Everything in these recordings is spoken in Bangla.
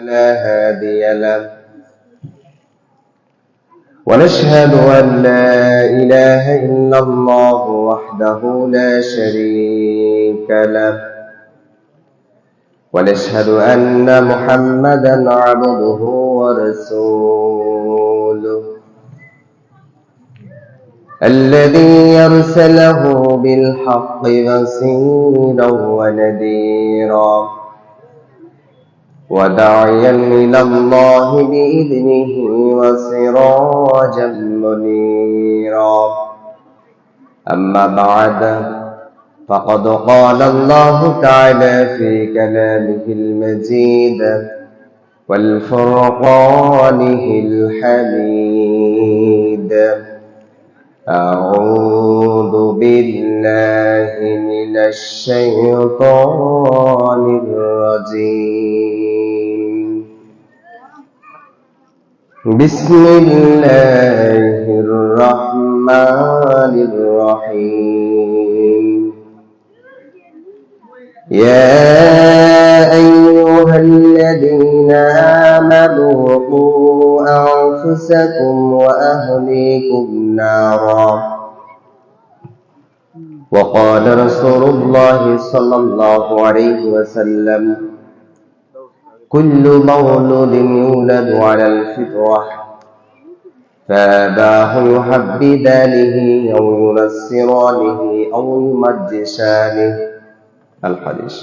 لا هادي له ونشهد أن لا إله إلا الله وحده لا شريك له ونشهد أن محمدا عبده ورسوله الذي أرسله بالحق بشيرا ونذيرا وداعيا إلى الله بإذنه وسراجا منيرا أما بعد فقد قال الله تعالى في كلامه المجيد والفرقانه الحميد أعوذ بالله من الشيطان الرجيم بسم الله الرحمن الرحيم يا أيها الذين آمنوا قوا أنفسكم وأهليكم نارا وقال رسول الله صلى الله عليه وسلم كل مولود يولد على الفطرة فآباه يحبدانه أو ينصرانه أو يمجسانه الحديث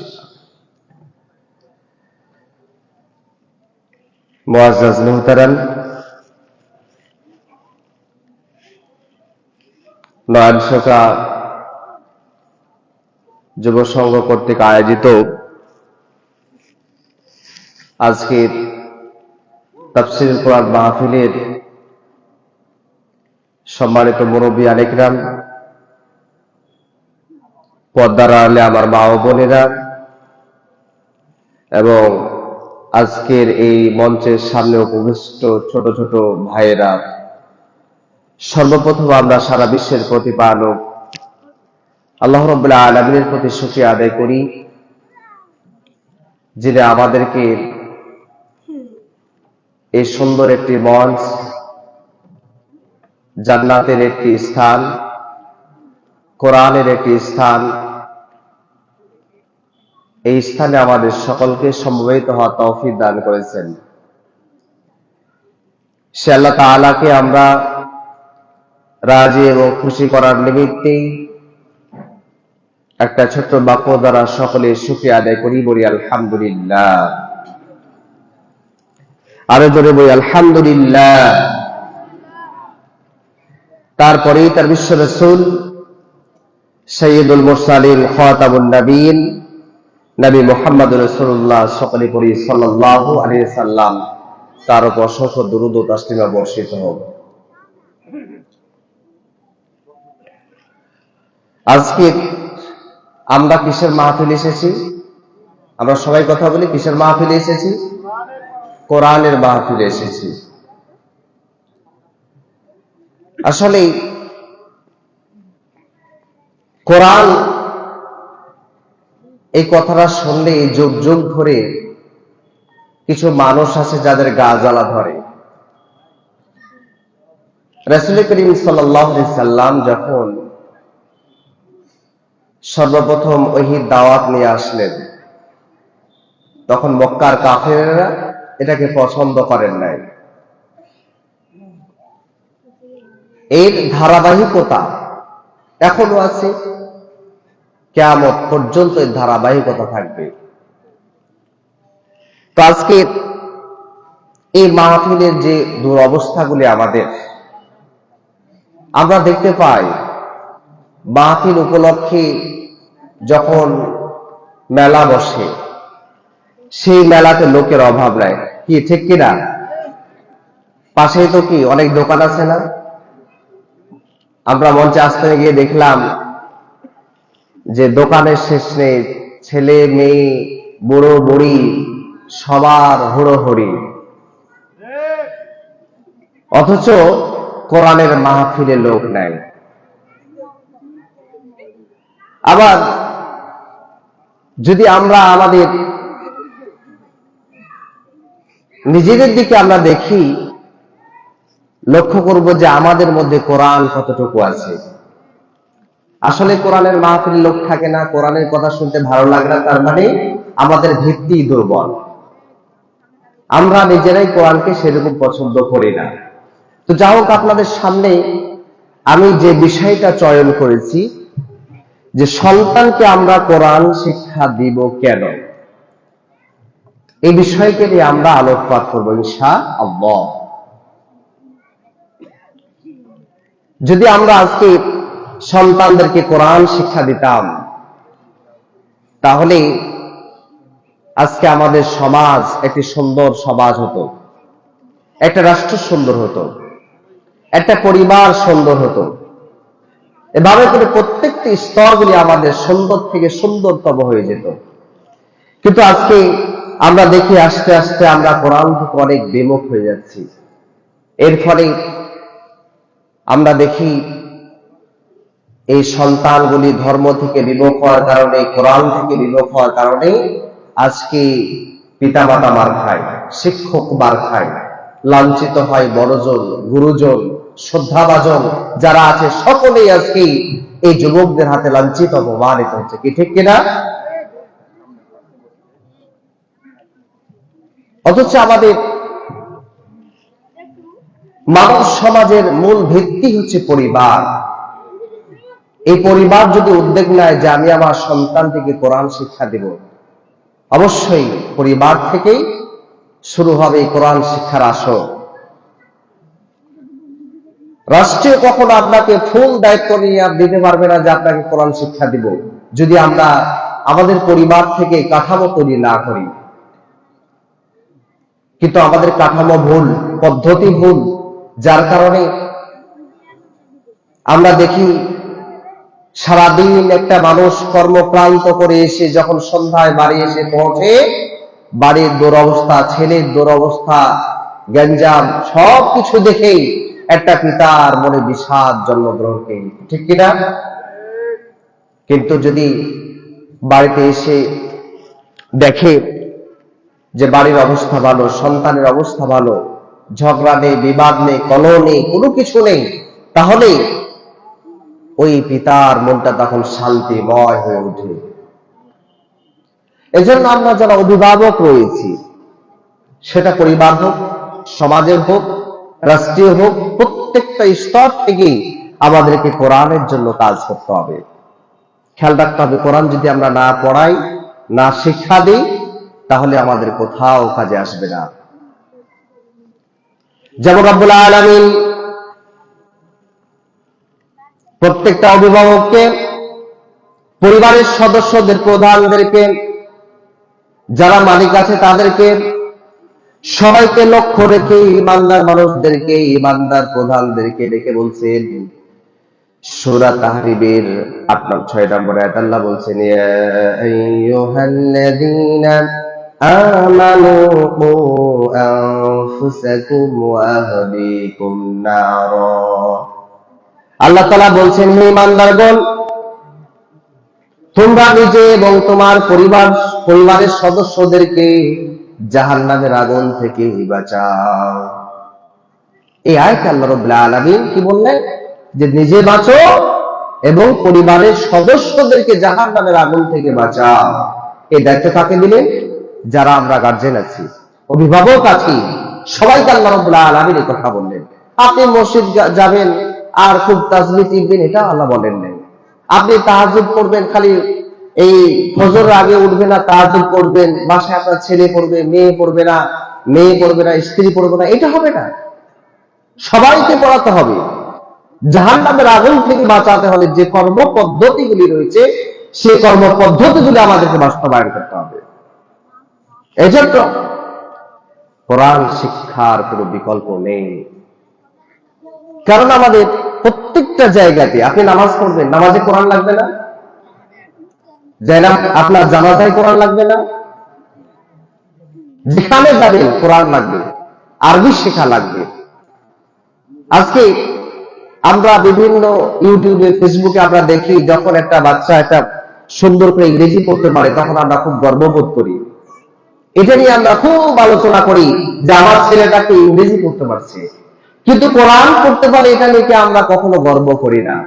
মুআজ্জাজ মুহতারাম নয়ন শাখা যুব সংঘ কর্তৃক আয়োজিত আজকের তাফসীরুল কোরআন মাহফিলের সম্মানিত মুরব্বী আলেকরাম, পর্দার আড়ালে আমার মা ও বোনেরা এবং আজকের এই মঞ্চের সামনে উপবিষ্ট ছোট ছোট ভাইয়েরা, সর্বপ্রথম আমরা সারা বিশ্বের প্রতিপালক আল্লাহ রাব্বুল আলামিনের প্রতি শুকরিয়া আদায় করি, যিনি আমাদেরকে এই সুন্দর একটি মঞ্চ, জান্নাতের একটি স্থান, কোরআনের একটি স্থান, এই স্থানে আমাদের সকলকে সমবেত হওয়া তৌফিক দান করেছেন। সে আল্লাহ তাআলাকে আমরা রাজি এবং খুশি করার নিমিত্তেই একটা ছোট্ট বাক্য দ্বারা সকলে শুকরিয়া আদায় করি, বলি আলহামদুলিল্লাহ। আরো জোরে বলি আলহামদুলিল্লাহ। তারপরেই তার বিশ্ব রাসূল সাইয়্যিদুল মুরসালিন খাতামুন নবীন নবী মুহাম্মদুর রাসূলুল্লাহ সকলে পড়ি সাল্লাল্লাহু আলাইহি সাল্লাম, তার উপর অসংখ্য দুরূদ ও তাসলিমা বর্ষিত হোক। আজকে আমরা কিসের মাহফিলে এসেছি? আমরা সবাই কথা বলি, কিসের মাহফিলে এসেছি? কোরআনের মাহফিলে এসেছি। আসলে কোরআন এই কথাটা শুনলে যুগ যুগ ধরে কিছু মানুষ আছে যাদের গা জ্বালা ধরে। রাসূল করিম সাল্লাল্লাহু আলাইহি সাল্লাম যখন সর্বপ্রথম ওহীর দাওয়াত নিয়ে আসলেন, তখন মক্কার কাফেররা এটাকে পছন্দ করেন নাই। এর ধারাবাহিকতা এখনো আছে, কিয়ামত পর্যন্ত এর ধারাবাহিকতা থাকবে। তো আজকে এই মাহফিলের যে দুরবস্থাগুলি আমাদের, আমরা দেখতে পাই মাহফিল উপলক্ষে যখন মেলা বসে, সেই মেলাতে লোকের অভাব নাই, কি ঠিক কিনা? পাশেই তো কি অনেক দোকান আছে না? আমরা মঞ্চে আসতে গিয়ে দেখলাম যে দোকানের শেষ নেই, ছেলে মেয়ে বুড়ো বুড়ি সবার হুড়োহুড়ি, অথচ কোরআনের মাহফিলে লোক নাই। আবার যদি আমরা আমাদের নিজেদের দিকে আমরা দেখি, লক্ষ্য করব যে আমাদের মধ্যে কোরআন কতটুকু আছে। আসলে কোরআনের মাহফিল লোক থাকে না, কোরআনের কথা শুনতে ভালো লাগে না, তার মানে আমাদের ভিত্তি দুর্বল। আমরা নিজেরাই কোরআনকে সেরকম পছন্দ করি না। তো যা হোক, আপনাদের সামনে আমি যে বিষয়টা চয়ন করেছি, যে সন্তানকে আমরা কোরআন শিক্ষা দিব কেন, এই বিষয়কে নিয়ে আমরা আলোকপাত করবো ইনশাআল্লাহ। যদি আমরা আজকে সন্তানদেরকে কোরআন শিক্ষা দিতাম, তাহলে আজকে আমাদের সমাজ একটি সুন্দর সমাজ হতো, একটা রাষ্ট্র সুন্দর হতো, একটা পরিবার সুন্দর হতো। এভাবে করে প্রত্যেকটি স্তরগুলি আমাদের সুন্দর থেকে সুন্দরতম হয়ে যেত। কিন্তু আজকে আমরা দেখি আস্তে আস্তে আমরা কোরআন থেকে অনেক বিমুখ হয়ে যাচ্ছি। এর ফলে আমরা দেখি এই সন্তানগুলি ধর্ম থেকে বিমুখ হওয়ার কারণে, কোরআন থেকে বিমুখ হওয়ার কারণে আজকে পিতামাতা মার খায়, শিক্ষক মার খায়, লাঞ্ছিত হয় বড়জন, গুরুজন, শ্রদ্ধাভাজন যারা আছে সকলেই আজকে এই যুবকদের হাতে লাঞ্ছিত অপমানিত হচ্ছে। কি ঠিক কিনা? অথচ আমাদের মানব সমাজের মূল ভিত্তি হচ্ছে পরিবার। এই পরিবার যদি উদ্যোগ নেয় যে আমি আমার সন্তানটিকে কোরআন শিক্ষা দেব, অবশ্যই পরিবার থেকেই শুরু হবে কোরআন শিক্ষার আসর। রাষ্ট্রীয় কখনো আপনাকে ফুল দায়িত্ব নিয়ে দিতে পারবে না যে আপনাকে কোরআন শিক্ষা দিব, যদি আমরা আমাদের পরিবার থেকে কাঠামো তৈরি না করি। কিন্তু আমাদের কাঠামো ভুল, পদ্ধতি ভুল, যার কারণে আমরা দেখি সারাদিন একটা মানুষ কর্মক্লান্ত করে এসে যখন সন্ধ্যায় বাড়ি এসে পৌঁছে, বাড়ির দুরবস্থা, ছেলের দুরবস্থা, গ্যাঞ্জাম সবকিছু দেখেই একটা পিতার মনে বিষাদ জন্মগ্রহণ করে। ঠিক কিনা? কিন্তু যদি বাড়িতে এসে দেখে যে বাড়ির অবস্থা ভালো, সন্তানের অবস্থা ভালো, ঝগড়া নেই, বিবাদ নেই, কলহ নেই, কোনো কিছু নেই, তাহলে ওই পিতার মনটা তখন শান্তিময় হয়ে ওঠে। এজন্য আমরা যারা অভিভাবক রয়েছি, সেটা পরিবার হোক, সমাজের হোক, রাষ্ট্রীয় হোক, প্রত্যেকটা স্তর থেকেই আমাদেরকে কোরআনের জন্য কাজ করতে হবে। খেয়াল রাখতে হবে, কোরআন যদি আমরা না পড়াই, না শিক্ষা দিই, তাহলে আমাদের কোথাও কাজে আসবে না। যেমন রব্বুল আলামিন প্রত্যেকটা অভিভাবককে, পরিবারের সদস্যদের, প্রধানদেরকে, যারা মালিক আছে তাদেরকে, সবাইকে লক্ষ্য রেখে ইমানদার মানুষদেরকে, ইমানদার প্রধানদেরকে ডেকে বলছেন, সূরা তাহরিমের 6 নম্বর আয়াত আল্লাহ বলছেন, ইয়া আইয়ুহাল্লাযীনা আমানু কু আনফুসাকুম ওয়া আহলিকুম নারা। আল্লাহ তাআলা বলছেন, হে ইমানদারগণ, তোমরা নিজে এবং তোমার পরিবারের সদস্যদেরকে জাহান্নামের আগুন থেকে বাঁচাও। এই আয়াতে আল্লাহ রাব্বুল আলামিন কি বললেন? যে নিজে বাঁচো এবং পরিবারের সদস্যদেরকে জাহান্নামের আগুন থেকে বাঁচাও। এই দায়িত্ব কাকে দিলেন? যারা আমরা গার্জেন আছি, অভিভাবক আছি, সবাইকে আল্লাহ রাব্বুল আলামিন এই কথা বললেন। আপনি মসজিদ যাবেন আর খুব তাসবিহ দিবেন, এটা আল্লাহ বলেন নাই। আপনি তাহাজ্জুদ পড়বেন, খালি এই ফজরের আগে উঠবেন না, তাহাজ্জুদ পড়বেন, বাসায় আপনার ছেলে পড়বে, মেয়ে পড়বে না, স্ত্রী পড়বে না, এটা হবে না। সবাইকে পড়াতে হবে। জাহান্নামের আগুন থেকে বাঁচাতে হলে যে কর্ম পদ্ধতিগুলি রয়েছে, সেই কর্ম পদ্ধতিগুলি আমাদেরকে বাস্তবায়ন করতে হবে। এজন্য কোরআন শিক্ষার কোনো বিকল্প নেই। কারণ আমাদের প্রত্যেকটা জায়গাতে, আপনি নামাজ পড়বেন, নামাজে কোরআন লাগবে না? আপনার জানাজায় কোরআন লাগবে না? যেখানে যাবেন কোরআন লাগবে, আরবি শেখা লাগবে। আজকে আমরা বিভিন্ন ইউটিউবে, ফেসবুকে আমরা দেখি, যখন একটা বাচ্চা একটা সুন্দর করে ইংরেজি পড়তে পারে, তখন আমরা খুব গর্ববোধ করি। এটা নিয়ে আমরা খুব আলোচনা করি যে আমার ছেলেটাকে ইংরেজি পড়তে পারছে, কিন্তু কোরআন পড়তে পারে, এটা নিয়ে আমরা কখনো গর্ব করি না।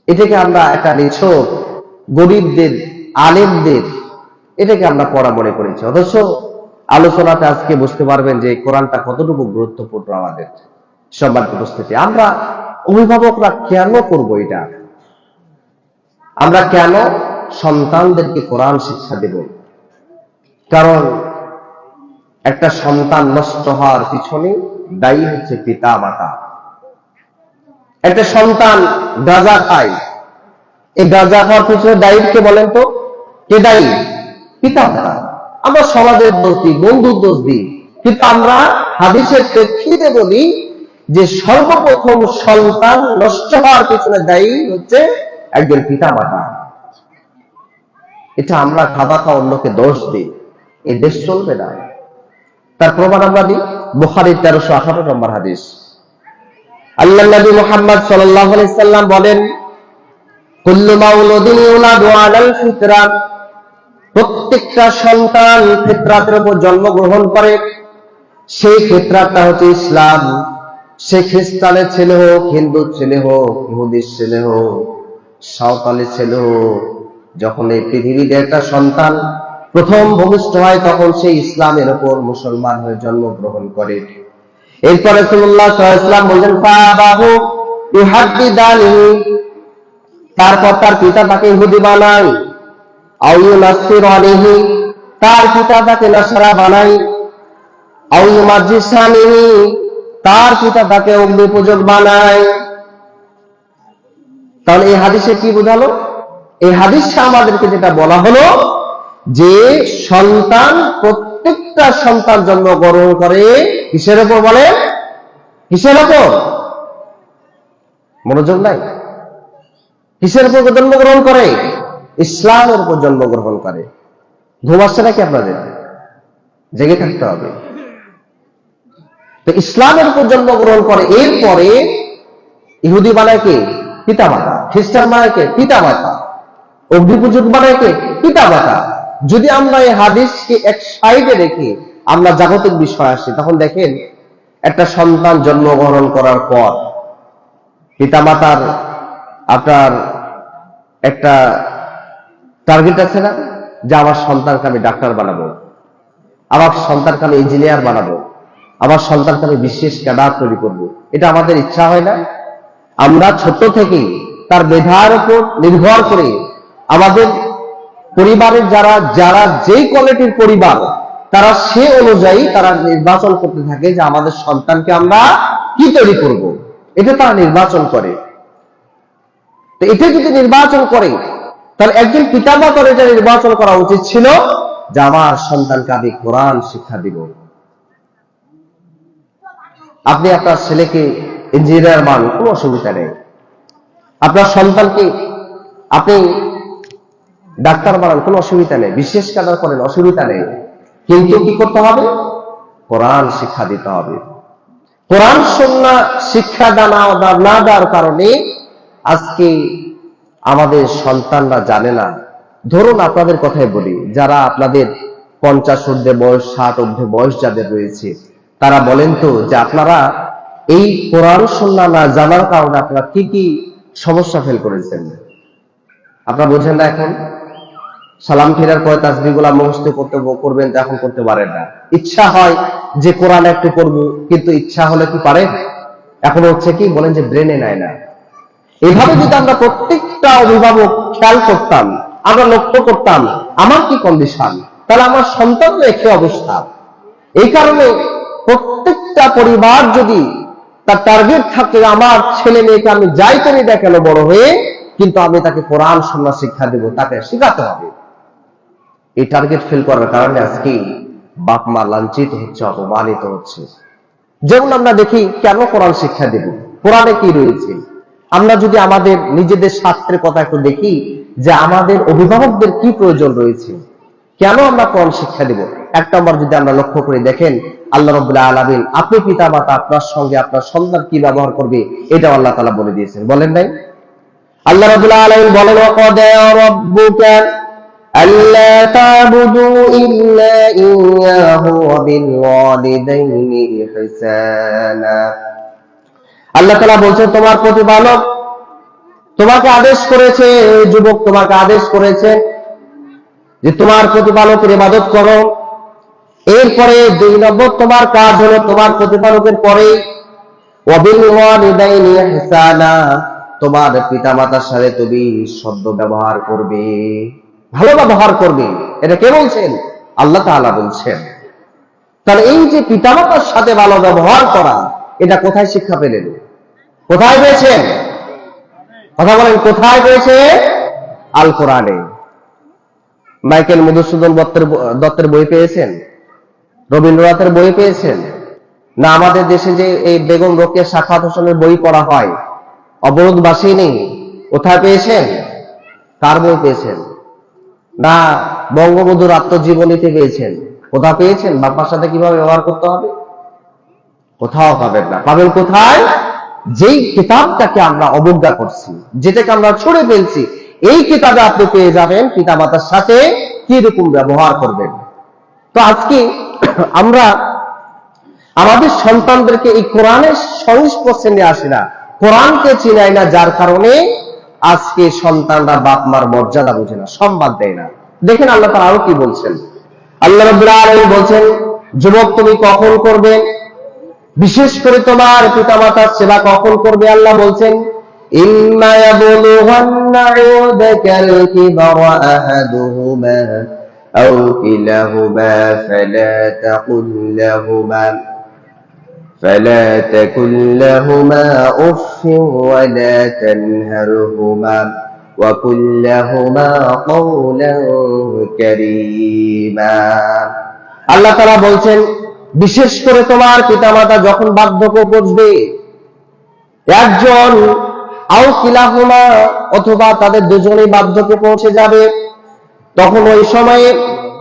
এটাকে আমরা একটা নিছক গরিবদের, আলেমদের, এটাকে আমরা পড়া মনে করেছি। অথচ আলোচনাতে আজকে বুঝতে পারবেন যে কোরআনটা কতটুকু গুরুত্বপূর্ণ আমাদের। সম্মানিত উপস্থিতি, আমরা অভিভাবকরা কেন করব এটা? আমরা কেন সন্তানদেরকে কোরআন শিক্ষা দেব? কারণ একটা সন্তান নষ্ট হওয়ার পিছনে দায়ী হচ্ছে পিতা মাতা। একটা সন্তান গাঁজা খায়, এই গাঁজা খাওয়ার পিছনে দায়ী কে বলেন তো? কে দায়ী? পিতা মাতা। আমরা সমাজের দোষ দিই, বন্ধুর দোষ দিই, কিন্তু আমরা হাদিসের প্রেক্ষিতে বলি যে সর্বপ্রথম সন্তান নষ্ট হওয়ার পিছনে দায়ী হচ্ছে একজন পিতা মাতা। এটা আমরা খাওয়া অন্যকে দোষ দিই, এই দেশ চলবে না। তার প্রমাণ আমরা দিই বুখারীর 1318 নম্বর হাদিস। আল্লাহর নবী মুহাম্মদ সাল্লাল্লাহু আলাইহি সাল্লাম বলেন, কুল্লু মাউলুদিন ইউলাদু আলাল ফিতরা, প্রত্যেকটা সন্তান ফিতরাতের উপর জন্মগ্রহণ করে। সেই ফিতরাতটা হচ্ছে ইসলাম। সে খ্রিস্টানের ছেলে হোক, হিন্দুর ছেলে হোক, ইহুদির ছেলে হোক, সাঁওতালের ছেলে হোক, যখন এই পৃথিবীতে একটা সন্তান প্রথম ভূমিষ্ঠ হয় তখন সে ইসলামের উপর মুসলমান হয়ে জন্মগ্রহণ করে। এরপরে রাসূলুল্লাহ সাল্লাল্লাহু আলাইহি ওয়াসাল্লাম বলেন, ফাবাহু ইউহাদ্দিদানিহি, তারপর তার পিতা তাকে ইহুদি বানায়, আও ইউনাসসিরানিহি, তার পিতা তাকে নাসারা বানায়, আও ইউমাজ্জিসানিহি, তার পিতা তাকে অগ্নি পূজক বানায়। তাহলে এই হাদিসে কি বোঝালো? এই হাদিসে আমাদেরকে যেটা বলা হলো যে সন্তান, প্রত্যেকটা সন্তান জন্মগ্রহণ করে কিসের উপর? বলে কিসের উপর? মনোযোগ নাই। কিসের উপর জন্মগ্রহণ করে? ইসলামের উপর জন্মগ্রহণ করে। ঘুম আসছে নাকি আপনাদের? জেগে থাকতে হবে। তো ইসলামের উপর জন্মগ্রহণ করে। এরপরে ইহুদি বানায় কে? পিতা মাতা। খ্রিস্টান বানায় কে? পিতা মাতা। অগ্নিপূজক বানায় কে? পিতা মাতা। যদি আমরা এই হাদিসকে এক সাইডে রেখে আমরা জাগতিক বিষয় আসি, তখন দেখেন একটা সন্তান জন্মগ্রহণ করার পর পিতা মাতার আপনার একটা টার্গেট আছে না, যে আমার সন্তানকে আমি ডাক্তার বানাবো, আমার সন্তানকে আমি ইঞ্জিনিয়ার বানাবো, আমার সন্তানকে আমি বিশেষ ক্যাডার তৈরি করবো। এটা আমাদের ইচ্ছা হয় না? আমরা ছোট থেকেই তার মেধার উপর নির্ভর করে আমাদের পরিবারের যারা যারা যেই কোয়ালিটির পরিবার, তারা সে অনুযায়ী তারা নির্বাচন করতে থাকে যে আমাদের সন্তানকে আমরা কি তৈরি করব। এটা তারা নির্বাচন করে। তো এটা যদি নির্বাচন করে, তাহলে একজন পিতামাতার এটা নির্বাচন করা উচিত ছিল যে আমার সন্তানকে আমি কোরআন শিক্ষা দিব। আপনি আপনার ছেলেকে ইঞ্জিনিয়ার বানান, কোনো অসুবিধা নেই। আপনার সন্তানকে আপনি ডাক্তার বানান, কোনো অসুবিধা নেই। বিশেষ কাজ করেন, অসুবিধা নেই। কিন্তু কি করতে হবে? কোরআন শিক্ষা দিতে হবে। কোরআন সুন্নাহ শিক্ষা না দেওয়ার কারণে আজকে আমাদের সন্তানরা জানে না। ধরুন আপনাদের কথাই বলি, যারা আপনাদের 50 ঊর্ধ্বে বয়স, 60 ঊর্ধ্বে বয়স যাদের রয়েছে, তারা বলেন তো যে আপনারা এই কোরআন সুন্নাহ না জানার কারণে আপনারা কি কি সমস্যা ফেল করেছেন? আপনারা বোঝেন না? এখন সালাম ফেরার পরে তাসবিহগুলো মুখস্থ করবেন, এখন করতে পারেন না। ইচ্ছা হয় যে কোরআন একটু পড়বো, কিন্তু ইচ্ছা হলে কি পারে? এখন হচ্ছে কি বলেন যে ব্রেনে নেয় না। এইভাবে যদি আমরা প্রত্যেকটা অভিভাবক খেয়াল করতাম, আমরা লক্ষ্য করতাম আমার কি কন্ডিশন, তাহলে আমার সন্তানের একই অবস্থা। এই কারণে প্রত্যেকটা পরিবার যদি তার টার্গেট থাকে আমার ছেলে মেয়েকে আমি যাই করি না কেন বড় হয়ে, কিন্তু আমি তাকে কোরআন সুন্নাহ শিক্ষা দেব, তাকে শেখাতে হবে। এই টার্গেট ফেল করার কারণে আজকে বাপ মা লাঞ্ছিত হচ্ছে, অপমানিত হচ্ছে। যেমন আমরা দেখি, কেন কোরআন শিক্ষা দেব? কোরআনে কি রয়েছে? আমরা যদি আমাদের নিজেদের স্বার্থের কথা একটু দেখি যে আমাদের অভিভাবকদের কি প্রয়োজন রয়েছে, কেন আমরা কোরআন শিক্ষা দেব? এক নম্বর যদি আমরা লক্ষ্য করে দেখেন, আল্লাহ রাব্বুল আলামিন, আপনি পিতা মাতা আপনার সঙ্গে আপনার সন্তান কি ব্যবহার করবে এটা আল্লাহ তাআলা বলে দিয়েছেন, বলেন নাই? আল্লাহ রাব্বুল আলামিন বলেন, ওয়াকাদা রাব্বুকা ألا تعبدوا إلا إياه وبالوالدين إحسانا। আল্লাহ তাআলা বলছেন তোমার প্রতিপালক তোমাকে আদেশ করেছে, যুবক তোমাকে আদেশ করেছে যে তোমার প্রতিপালকের ইবাদত করো। এরপরে 2 নম্বর তোমার কাজ হলো তোমার প্রতিপালকের পরে ওয়াবিল ওয়ালিদাইনি ইহসানা, তোমার পিতামাতার সাথে তুমি সদ্য ব্যবহার করবে, ভালো ব্যবহার করবে। এটা কে বলছেন? আল্লাহ তাআলা বলছেন। তাহলে এই যে পিতামাতার সাথে ভালো ব্যবহার করা, এটা কোথায় শিক্ষা পেলেন? কোথায় পেয়েছেন? কথা বলেন, কোথায় পেয়েছে? আল কোরআনে। মাইকেল মধুসূদন দত্তের বই পেয়েছেন? রবীন্দ্রনাথের বই পেয়েছেন? না আমাদের দেশে যে এই বেগম রোকেয়া সাখাওয়াত হোসেনের বই পড়া হয় অবরোধবাসী নেই, কোথায় পেয়েছেন? কার বই পেয়েছেন? না বঙ্গবন্ধুর আত্মজীবনীতে পেয়েছেন? কোথাও পেয়েছেন? বাবার সাথে কিভাবে ব্যবহার করতে হবে? কোথাও পাবেন না। পাবেন কোথায়? যেই কিতাবটাকে আমরা অবজ্ঞা করছি, যেটাকে আমরা ছুড়ে ফেলছি, এই কিতাবে আপনি পেয়ে যাবেন পিতামাতার সাথে কিরকম ব্যবহার করবেন। তো আজকে আমরা আমাদের সন্তানদেরকে এই কোরআনের সংস্পর্শে নিয়ে আসি না, কোরআনকে চিনাই না, যার কারণে আজকে সন্তানরা বাপ মার মর্যাদা বুঝে না, সম্মান দেয় না। দেখেন আল্লাহ তাআলা আরো কি বলছেন। আল্লাহ রাব্বুল আলামিন বলছেন, যুবক তুমি কখন করবে, বিশেষ করে তোমার পিতামাতার সেবা কখন করবে? আল্লাহ বলছেন, ইম্মা ইয়াবলুগান্না ইনদাকাল কিবারা আহাদুহুমা আও কিলাহুমা فلا تقل لهما أف ولا تنهرهما وقل لهما قولا كريما। আল্লাহ তাআলা বলছেন, বিশেষ করে তোমার পিতামাতা যখন বার্ধক্যে পৌঁছবে, একজন আও কিলাহুমা অথবা তাদের দুজনেই বার্ধক্যে পৌঁছে যাবে, তখন ওই সময়ে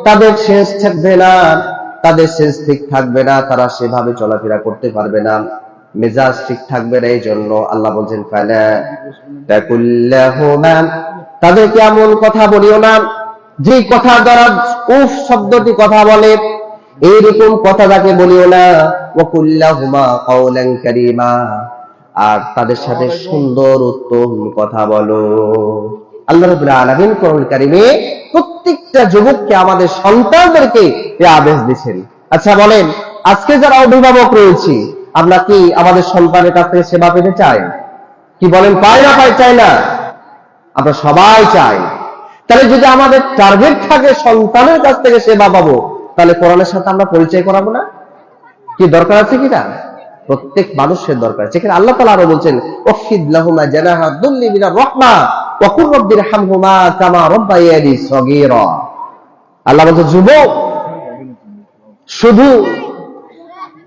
তাদের সেন্স থাকবে না, তাদের সেন্স ঠিক থাকবে না, তারা সেভাবে চলাফেরা করতে পারবে না, মেজাজ ঠিক থাকবে না। এই জন্য আল্লাহ বলছেন, ফালা তাকুল্লাহুমা, তাদেরকে এমন কথা বলিও না যে কথা দ্বারা উফ শব্দটি কথা বলে, এইরকম কথা তাকে বলিও না। ওয়াকুল্লাহুমা কাওলান কারীমা, আর তাদের সাথে সুন্দর উত্তম কথা বলো। আল্লাহ রাব্বুল আলামিন কোরআন কারীমে প্রত্যেকটা যুবককে, আমাদের সন্তানদেরকে এই আদেশ দিয়েছেন। আচ্ছা বলেন, আজকে যারা অভিভাবক রয়েছে, আমরা কি আমাদের সন্তানের কাছ থেকে সেবা পেতে চাই? কি বলেন, পাই না পাই? চাই না? আমরা সবাই চাই। তাহলে যদি আমাদের টার্গেট থাকে সন্তানের কাছ থেকে সেবা পাবো, তাহলে কোরআনের সাথে আমরা পরিচয় করাবো না? কি দরকার আছে কিনা? প্রত্যেক মানুষের দরকার। যেখানে আল্লাহ তাআলা আরো বলছেন, ওয়াখিদ লাহুমা জানাহা দুল্লি মিনার রাহমা ওয়া কুর রাব্বিরহামহুমা কামা রাব্বায়ানি সগীরা। আল্লাহ বলছেন, যুবক শুধু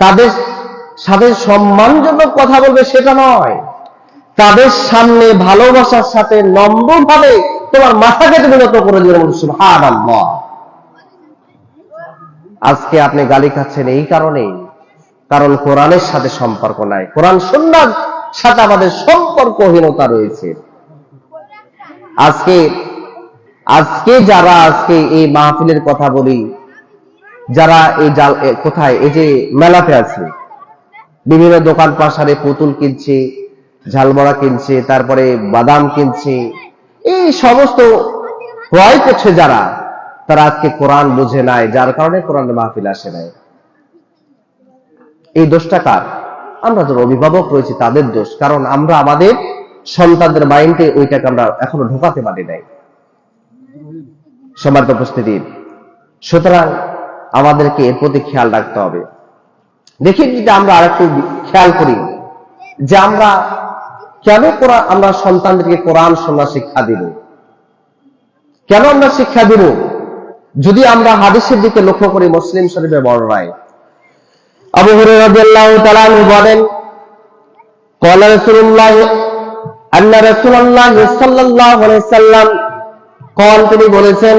তাদের সাথে সম্মানজনক কথা বলবে সেটা নয়, তাদের সামনে ভালোবাসার সাথে নম্রভাবে তোমার মাথাকে তুমি নত করে দিবে। সুবহানাল্লাহ। আজকে আপনি গালি খাচ্ছেন এই কারণেই, কারণ কোরআনের সাথে সম্পর্ক নাই, কোরআন সুন্নাহর সাথে আমাদের সম্পর্কহীনতা রয়েছে। আজকে যারা আজকে এই মাহফিলের কথা বলি, যারা এই কোথায় এই যে মেলাতে আছে, বিভিন্ন দোকান পাশারে পুতুল কিনছে, ঝালবড়া কিনছে, তারপরে বাদাম কিনছে, এই সমস্ত ক্রয় করছে যারা, তারা আজকে কোরআন বুঝে নাই, যার কারণে কোরআনের মাহফিল আসে নাই। এই দোষটা কার? আমরা যারা অভিভাবক রয়েছে তাদের দোষ, কারণ আমরা আমাদের সন্তানদের মাইন্ডে ওইটাকে আমরা এখনো ঢোকাতে পারি নাই। সম্মানিত উপস্থিতি, সুতরাং আমাদেরকে এর প্রতি খেয়াল রাখতে হবে। দেখি যদি আমরা আরেকটু খেয়াল করি যে আমরা কেন আমরা সন্তানদেরকে কোরআন শোনা শিক্ষা দিব, কেন আমরা শিক্ষা দিব? যদি আমরা হাদিসের দিকে লক্ষ্য করি, মুসলিম শরীফে বর্ণনায় আবু হুরায়রা রাদিয়াল্লাহু তাআলা আনহু বলেন, ক্বালা রাসূলুল্লাহ আন্না রাসূলুল্লাহ সাল্লাল্লাহু আলাইহি সাল্লাম ক্বাল, তিনি বলেছেন,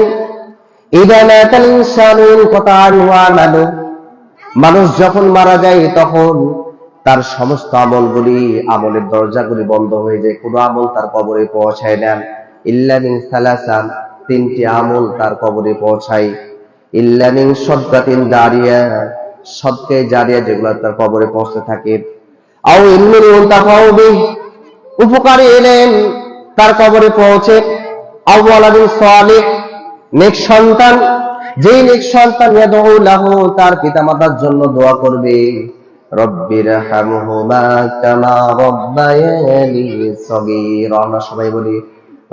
ইযা মাতাল ইনসানু ইনকাতা আনহু আমালু, মানুষ যখন মারা যায় তখন তার সমস্ত আমলগুলি, আমলের দরজাগুলি বন্ধ হয়ে যায়, কোনো আমল তার কবরে পৌঁছায় না। ইল্লা মিন সালাসা, তিনটি আমল তার কবরে পৌঁছায়। ইল্লা মিন সাদকাতিন জারিয়া, সদকায়ে জারিয়া যেগুলো তার কবরে পৌঁছতে থাকে। আও ইলমিন ইউনতাফাউ বিহি, উপকারী এলেম তার কবরে পৌঁছে। আও ওয়ালাদিন সালিহ, নেক সন্তান, যেই নেক সন্তান ইয়াদউ লাহু, তার পিতামাতার জন্য দোয়া করবে। রব্বিরহামহুমা কামা রাব্বায়ানি সগীরা, আমরা সবাই বলি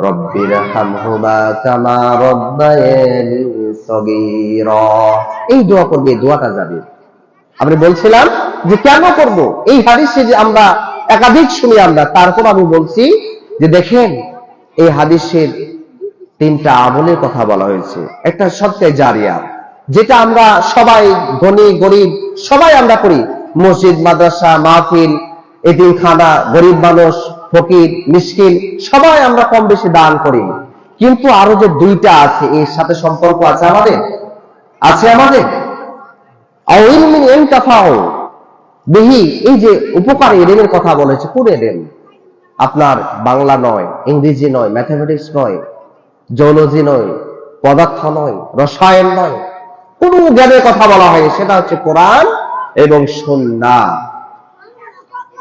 রব্বিরহামহুমা কামা রাব্বায়ানি সগীরা। এই দোয়া করবে, দোয়াটা যাবে। আমি বলছিলাম যে কেন করব, এই হাদিসে যে আমরা একাধিক শুনি আমরা, তারপর আমি বলছি যে দেখেন এই হাদিসের তিনটা আমলের কথা বলা হয়েছে। একটা সদকায়ে জারিয়া, যেটা আমরা সবাই ধনী গরিব সবাই আমরা করি, মসজিদ মাদ্রাসা মাহফিল এতিমখানা, গরিব মানুষ ফকির মিসকিন সবাই আমরা কম বেশি দান করি। কিন্তু আরো যে দুইটা আছে এর সাথে সম্পর্ক আছে আমাদের, আও ইলমিন ইনতাফাউ বিহি, এই যে উপকারী এলেমের কথা বলেছে, কোন এলেম? আপনার বাংলা নয়, ইংরেজি নয়, ম্যাথামেটিক্স নয়, জিওলজি নয়, পদার্থ নয়, রসায়ন নয়, কোন জ্ঞানের কথা বলা হয়, সেটা হচ্ছে কোরআন এবং সুন্নাহ।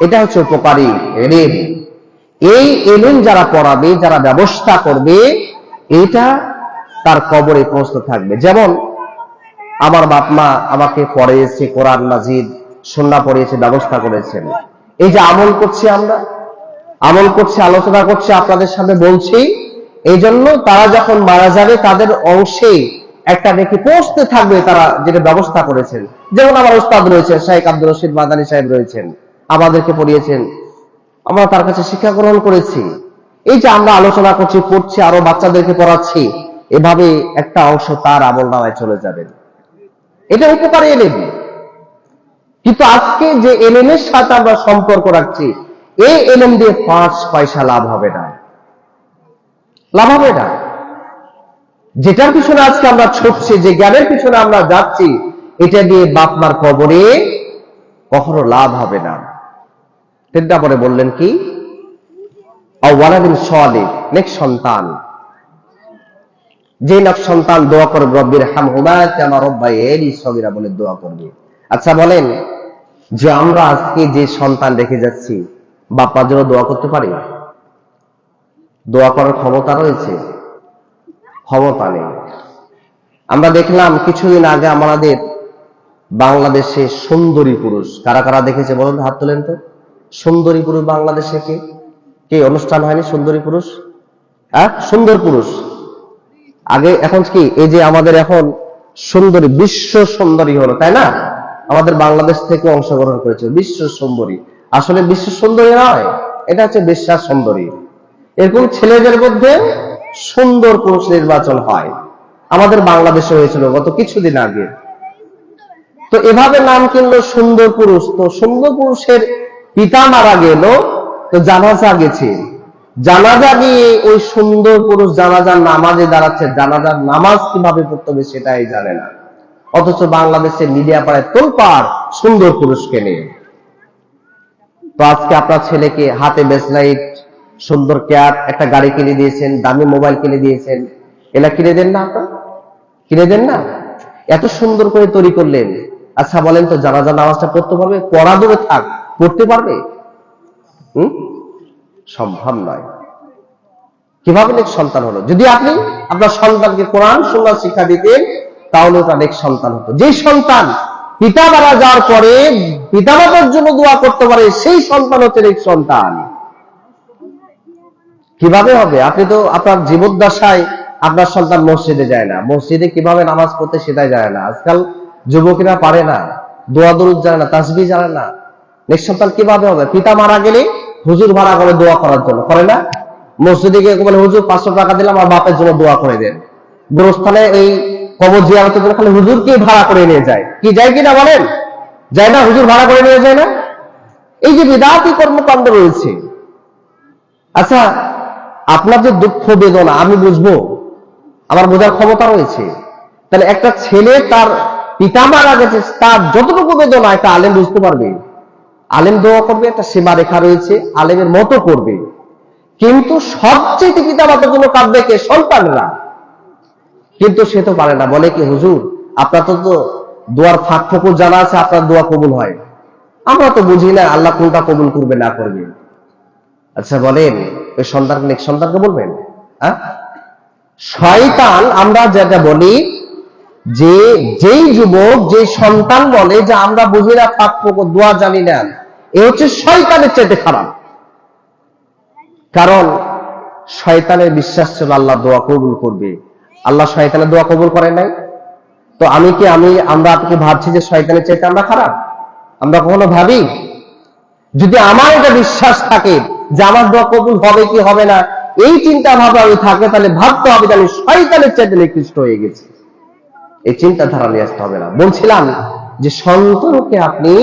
এটা হচ্ছে উপকারী এলেম। এই এলেম যারা পড়াবে, যারা ব্যবস্থা করবে, এটা তার কবরে পৌঁছতে থাকবে। যেমন আমার বাপ মা আমাকে পড়িয়েছে, কোরআন মাজিদ সুন্নাহ পড়িয়েছে, ব্যবস্থা করেছেন। এই যে আমল করছি, আমরা আমল করছি, আলোচনা করছি, আপনাদের সামনে বলছি, এই জন্য তারা যখন মারা যাবে তাদের অংশে একটা নেকি পৌঁছতে থাকবে, তারা যেটা ব্যবস্থা করেছেন। যেমন আমার উস্তাদ রয়েছেন, শাইখ আব্দুর রশিদ মাদানী সাহেব রয়েছেন, আমাদেরকে পড়িয়েছেন, আমরা তার কাছে শিক্ষা গ্রহণ করেছি। এই যে আমরা আলোচনা করছি, পড়ছি, আরো বাচ্চাদেরকে পড়াচ্ছি, এভাবে একটা অংশ তার আমল নামায় চলে যাবে। এটা উপকারী এলেম। কিন্তু আজকে যে এলেমের সাথে আমরা সম্পর্ক রাখছি, এই এলেম দিয়ে 5 পয়সা লাভ হবে না। যেটার পিছনে আজকে আমরা ছুটছি, যে জ্ঞানের পিছনে আমরা যাচ্ছি, এটা দিয়ে বাপ মার কবরে কখনো লাভ হবে না। তারপরে বললেন কি, আও ওয়ালাদিন সালিহ, নেক সন্তান, যে নেক সন্তান দোয়া করবে, রব্বিরহামহুমা কামা রাব্বায়ানি সগীরা বলে দোয়া করবে। আচ্ছা বলেন, যে আমরা আজকে যে সন্তান রেখে যাচ্ছি, বাপ মার জন্য দোয়া করতে পারি? দোয়া করার ক্ষমতা রয়েছে? ক্ষমতা নেই। আমরা দেখলাম কিছুদিন আগে আমাদের বাংলাদেশে সুন্দরী পুরুষ, কারা কারা দেখেছে বলুন, হাত তোলেন তো। সুন্দরী পুরুষ বাংলাদেশে কে অনুষ্ঠান হয়নি? সুন্দরী পুরুষ, সুন্দর পুরুষ আগে, এখন কি এই যে আমাদের এখন সুন্দরী, বিশ্ব সুন্দরী হলো, তাই না? আমাদের বাংলাদেশ থেকে অংশগ্রহণ করেছে বিশ্ব সুন্দরী। আসলে বিশ্ব সুন্দরী নয়, এটা হচ্ছে বিশ্বাস সুন্দরী। এরকম ছেলেদের মধ্যে সুন্দর পুরুষ নির্বাচন হয়, আমাদের বাংলাদেশে হয়েছিল গত কিছুদিন আগে। তো এভাবে নাম কিনলো সুন্দর পুরুষ। তো সুন্দর পুরুষের পিতা মারা গেল, তো জানাজা গেছে, জানাজা গিয়ে ওই সুন্দর পুরুষ জানাজার নামাজে দাঁড়াচ্ছে, জানাজার নামাজ কিভাবে পড়তে হবে সেটাই জানে না। অথচ বাংলাদেশের মিডিয়া পাড়ায় তোলপাড় সুন্দর পুরুষকে নিয়ে। তো আজকে আপনার ছেলেকে হাতে ব্রেসলাইট, সুন্দর ক্যাপ, একটা গাড়ি কিনে দিয়েছেন, দামি মোবাইল কিনে দিয়েছেন, এলা কিনে দেন না? আপনার কিনে দেন না? এত সুন্দর করে তৈরি করলেন। আচ্ছা বলেন তো, জানাজা নামাজটা পড়তে পারবে? পড়া দূরে থাক, পড়তে পারবে? সম্ভব নয়। কিভাবে নেক সন্তান হলো? যদি আপনি আপনার সন্তানকে কোরআন সুন্নাহ শিক্ষা দিতেন, তাহলে ওটা নেক সন্তান হতো। যে সন্তান পিতা মারা যাওয়ার পরে পিতামাতার জন্য দোয়া করতে পারে, সেই সন্তান হচ্ছে নেক সন্তান। কিভাবে হবে? আপনি তো আপনার জীবদ্দশায় আপনার সন্তান মসজিদে যায় না, মসজিদে কিভাবে নামাজ পড়তে সেটাই জানে না। আজকাল যুবকেরা পারে না, দোয়া দরুদ জানে না, তাসবিহ জানে না। নেক সন্তান কিভাবে হবে? পিতা মারা গেলে হুজুর ভাড়া করে দোয়া করার জন্য, করে না? মসজিদে গিয়ে বলে, হুজুর 500 টাকা দিলাম আমার বাপের জন্য দোয়া করে দেন। গোরস্থানে এই কবর জিয়ারতের জন্য খালি হুজুরকে ভাড়া করে নিয়ে যায়। কি যায় কিনা বলেন? যায় না? হুজুর ভাড়া করে নিয়ে যায় না? এই যে বিদআতি কর্মকাণ্ড রয়েছে। আচ্ছা, আপনার যে দুঃখ বেদনা আমি বুঝবো, আমার বোঝার ক্ষমতা রয়েছে। তাহলে একটা ছেলে তার পিতা মারা গেছে, তার যতটুকু বেদনা একটা আলেম বুঝতে পারবে। আলেম দোয়া করবে, একটা সীমা রেখা রয়েছে, আলেমের মতো করবে। কিন্তু সবচেয়ে পিতা মাতার জন্য কাঁদবে কে? সন্তানরা। কিন্তু সে তো পারে না, বলে কি হুজুর আপনার তো দোয়ার ফাঁক ফোকর জানা আছে, আপনার দোয়া কবুল হয়, আমরা তো বুঝি না আল্লাহ কোনটা কবুল করবে না করবে। আচ্ছা বলেন ওই সন্তানকে বলবেন? হ্যাঁ, শয়তান, আমরা যেটা বলি যে যেই যুবক যে সন্তান বলে যে আমরা বুঝি না ফাঁক ফোকর দোয়া জানি না, এ হচ্ছে শয়তানের চাইতে খারাপ। কারণ শয়তানের বিশ্বাস ছিল আল্লাহ দোয়া কবুল করবে, আল্লাহ শয়তানের দোয়া কবুল করে নাই। তো আমরা আপনি ভাবছি যে শয়তানের চাইতে আমরা খারাপ? আমরা কখনো ভাবি? যদি আমার এটা বিশ্বাস থাকে যে আমার দোয়া কবুল হবে কি হবে না, এই চিন্তা ভাবনা আমি থাকে, তাহলে ভাবতে হবে যে আমি শয়তানের চাইতে নিকৃষ্ট হয়ে গেছি। এই চিন্তাধারা নিয়ে আসতে হবে না। বলছিলাম যে সন্তানকে আপনি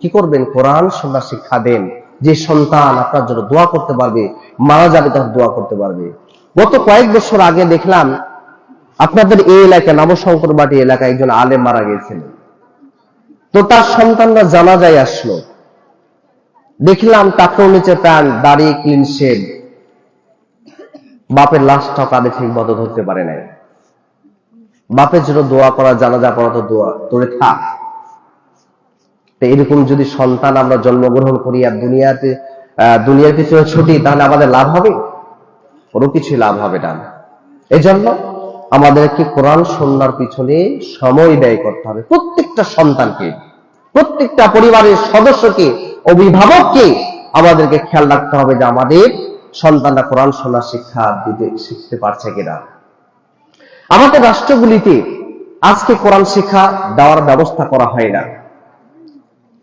কি করবেন? কোরআন সুন্নাহ শিক্ষা দেন, যে সন্তান আপনার জন্য দোয়া করতে পারবে, মারা যাবে তার দোয়া করতে পারবে। গত কয়েক বছর আগে দেখলাম আপনাদের এই এলাকায় নবশঙ্করবাটি এলাকায় একজন আলেম মারা গিয়েছিলেন। তো তার সন্তানরা জানাজায় আসলো, দেখলাম টাকর নিচে প্যান্ট, দাড়ি ক্লিন শেভ, বাপের লাশটা কাঁধে ঠিক মতো ধরতে পারে নাই। বাপের জন্য দোয়া করা, জানাজা পড়া তো দোয়া তোরে থাক। এরকম যদি সন্তান আমরা জন্মগ্রহণ করি আর দুনিয়ার পিছনে ছুটি, তাহলে আমাদের লাভ হবে? কোনো কিছুই লাভ হবে না। এই জন্য আমাদেরকে কোরআন সুন্নাহর পিছনে সময় ব্যয় করতে হবে। প্রত্যেকটা সন্তানকে, প্রত্যেকটা পরিবারের সদস্যকে, অভিভাবককে আমাদেরকে খেয়াল রাখতে হবে যে আমাদের সন্তানরা কোরআন সুন্নাহ শিখতে পারছে কিনা। আমাদের রাষ্ট্রগুলিতে আজকে কোরআন শিক্ষা দেওয়ার ব্যবস্থা করা হয় না।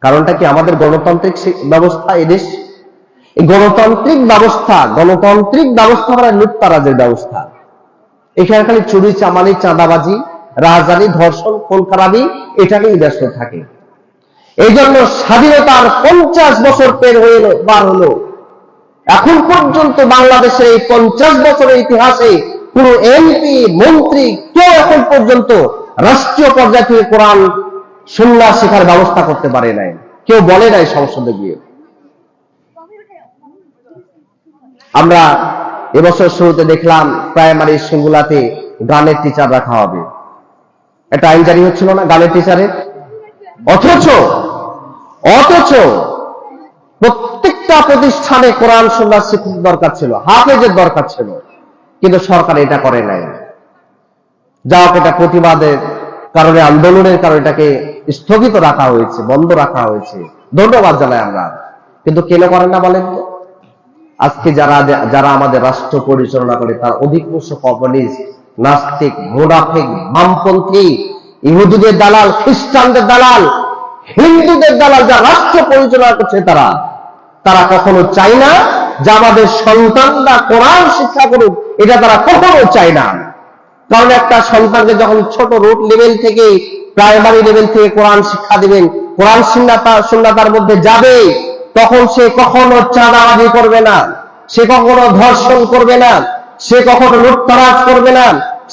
কারণটা কি? আমাদের গণতান্ত্রিক ব্যবস্থা এদেশ, এই গণতান্ত্রিক ব্যবস্থা মানে লুটতারাজের ব্যবস্থা। এখানে খালি চুরি চামারি, চাঁদাবাজি, রাজধানী, ধর্ষণ, খুন খারাপি, এটা নিয়ে ব্যস্ত থাকে। এই জন্য স্বাধীনতার 50 বছর বার হলো, এখন পর্যন্ত বাংলাদেশের এই 50 বছরের ইতিহাসে কোন এমপি মন্ত্রী কেউ এখন পর্যন্ত রাষ্ট্রীয় পর্যায়ে থেকে কোরআন সুন্নাহ শেখার ব্যবস্থা করতে পারে নাই, কেউ বলে নাই সংসদে গিয়ে। আমরা এবছর শুরুতে দেখলাম প্রাইমারি স্কুলগুলোতে গানের টিচার রাখা হবে, একটা আইন জারি হচ্ছিল না গানের টিচারের। অথচ প্রত্যেকটা প্রতিষ্ঠানে কোরআন সুন্নাহ শিক্ষক দরকার ছিল, হাফেজের দরকার ছিল, কিন্তু সরকার এটা করে নাই। যা হোক, এটা প্রতিবাদের কারণে, আন্দোলনের কারণে এটাকে স্থগিত রাখা হয়েছে, বন্ধ রাখা হয়েছে, ধন্যবাদ জানাই আমরা। কিন্তু কেন করেন না বলেন তো? আজকে যারা আমাদের রাষ্ট্র পরিচালনা করে তার অধিকাংশ কমিউনিস্ট, নাস্তিক, মুনাফিক, বামপন্থী, ইহুদিদের দালাল, খ্রিস্টানদের দালাল, হিন্দুদের দালাল, যারা রাষ্ট্র পরিচালনা করছে তারা কখনো চায় না যে আমাদের সন্তানরা কোরআন শিক্ষা করুক, এটা তারা কখনো চায় না। কারণ একটা সন্তানকে যখন ছোট রুট লেভেল থেকে, প্রাইমারি লেভেল থেকে কোরআন শিক্ষা দিবেন, কোরআন সুন্নাহ তার মধ্যে যাবে, তখন সে কখনো চাঁদাবাজি করবে না, সে কখনো ধর্ষণ করবে না, সে কখনো লুটতরাজ করবে না,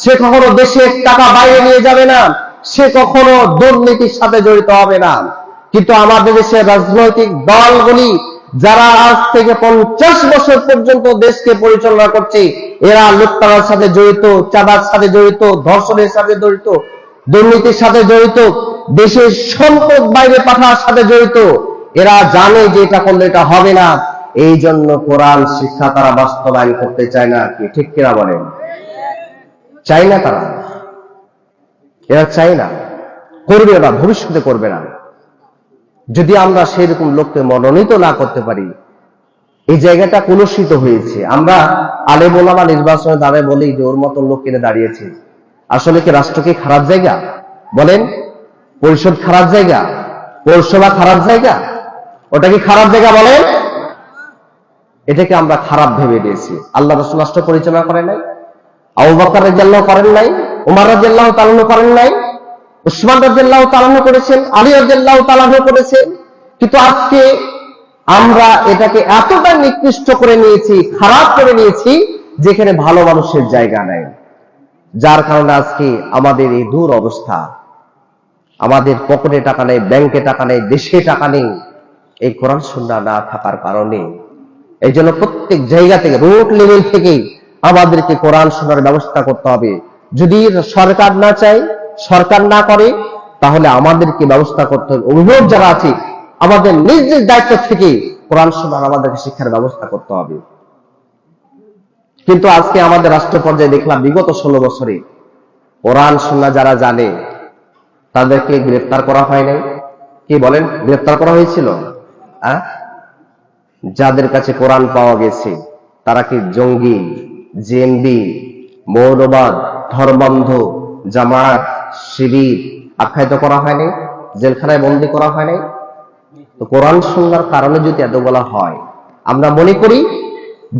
সে কখনো দেশের টাকা বাইরে নিয়ে যাবে না, সে কখনো দুর্নীতির সাথে জড়িত হবে না। কিন্তু আমাদের দেশের রাজনৈতিক দলগুলি যারা আজ থেকে 50 বছর পর্যন্ত দেশকে পরিচালনা করছে, এরা লুটতরাজের সাথে জড়িত, চাঁদার সাথে জড়িত, ধর্ষণের সাথে জড়িত, দুর্নীতির সাথে জড়িত, দেশের সম্পদ বাইরে পাঠানোর সাথে জড়িত। এরা জানে যে এটা করলে এটা হবে না, এই জন্য কোরআন শিক্ষা তারা বাস্তবায়ন করতে চায় না। কি ঠিক কিনা বলেন? চাই না, এরা চাই না, করবে না, ভবিষ্যতে করবে না। যদি আমরা সেরকম লোককে মনোনীত না করতে পারি, এই জায়গাটা কলুষিত হয়েছে। আমরা আলেম ওলামা নির্বাচনে দাঁড়ায় বলি যে ওর মতো লোক কিনে দাঁড়িয়েছে। আসলে কি রাষ্ট্র কি খারাপ জায়গা? বলেন, পরিষদ খারাপ জায়গা? পৌরসভা খারাপ জায়গা? ওটা কি খারাপ জায়গা? বলেন, এটাকে আমরা খারাপ ভেবে দিয়েছি। আল্লাহ রাসূল রাষ্ট্র পরিচালনা করেন নাই, আবু বকর রাদিয়াল্লাহু করেন নাই, উমর রাদিয়াল্লাহু তাআলা করেন নাই, উসমান রাদিয়াল্লাহু তাআলা করেছেন, আলী রাদিয়াল্লাহু তাআলা করেছেন। কিন্তু আজকে আমরা এটাকে এতটা নিকৃষ্ট করে নিয়েছি, খারাপ করে নিয়েছি, যেখানে ভালো মানুষের জায়গা নাই। যার কারণে আজকে আমাদের এই দূর অবস্থা। আমাদের পকেটে টাকা নেই, ব্যাংকে টাকা নেই, দেশে টাকা নেই, এই কোরআন সুন্নাহ না থাকার কারণে। এই জন্য প্রত্যেক জায়গা থেকে, রুট লেভেল থেকে আমাদেরকে কোরআন সুন্নাহর ব্যবস্থা করতে হবে। যদি সরকার না চায়, সরকার না করে, তাহলে আমাদেরকে ব্যবস্থা করতে হবে। অভিভাবক যারা আছে আমাদের নিজ নিজ দায়িত্ব থেকে কোরআন সুন্নাহ আমাদেরকে শিক্ষার ব্যবস্থা করতে হবে। কিন্তু আজকে আমাদের রাষ্ট্র পর্যায়ে দেখলাম বিগত 16 বছরে কোরআন সুন্নাহ যারা জানে তাদেরকে গ্রেফতার করা হয় নাই। কি বলেন, গ্রেফতার করা হয়েছিল? যাদের কাছে কোরআন পাওয়া গেছে তারা কি জঙ্গি, জেএমবি, মৌলবাদ, ধর্মান্ধ, জামাত, শিবির আখ্যায়িত করা হয় নাই? জেলখানায় বন্দী করা হয় নাই? তো কোরআন সুন্নাহর কারণে যদি এতগুলা হয়, আমরা মনে করি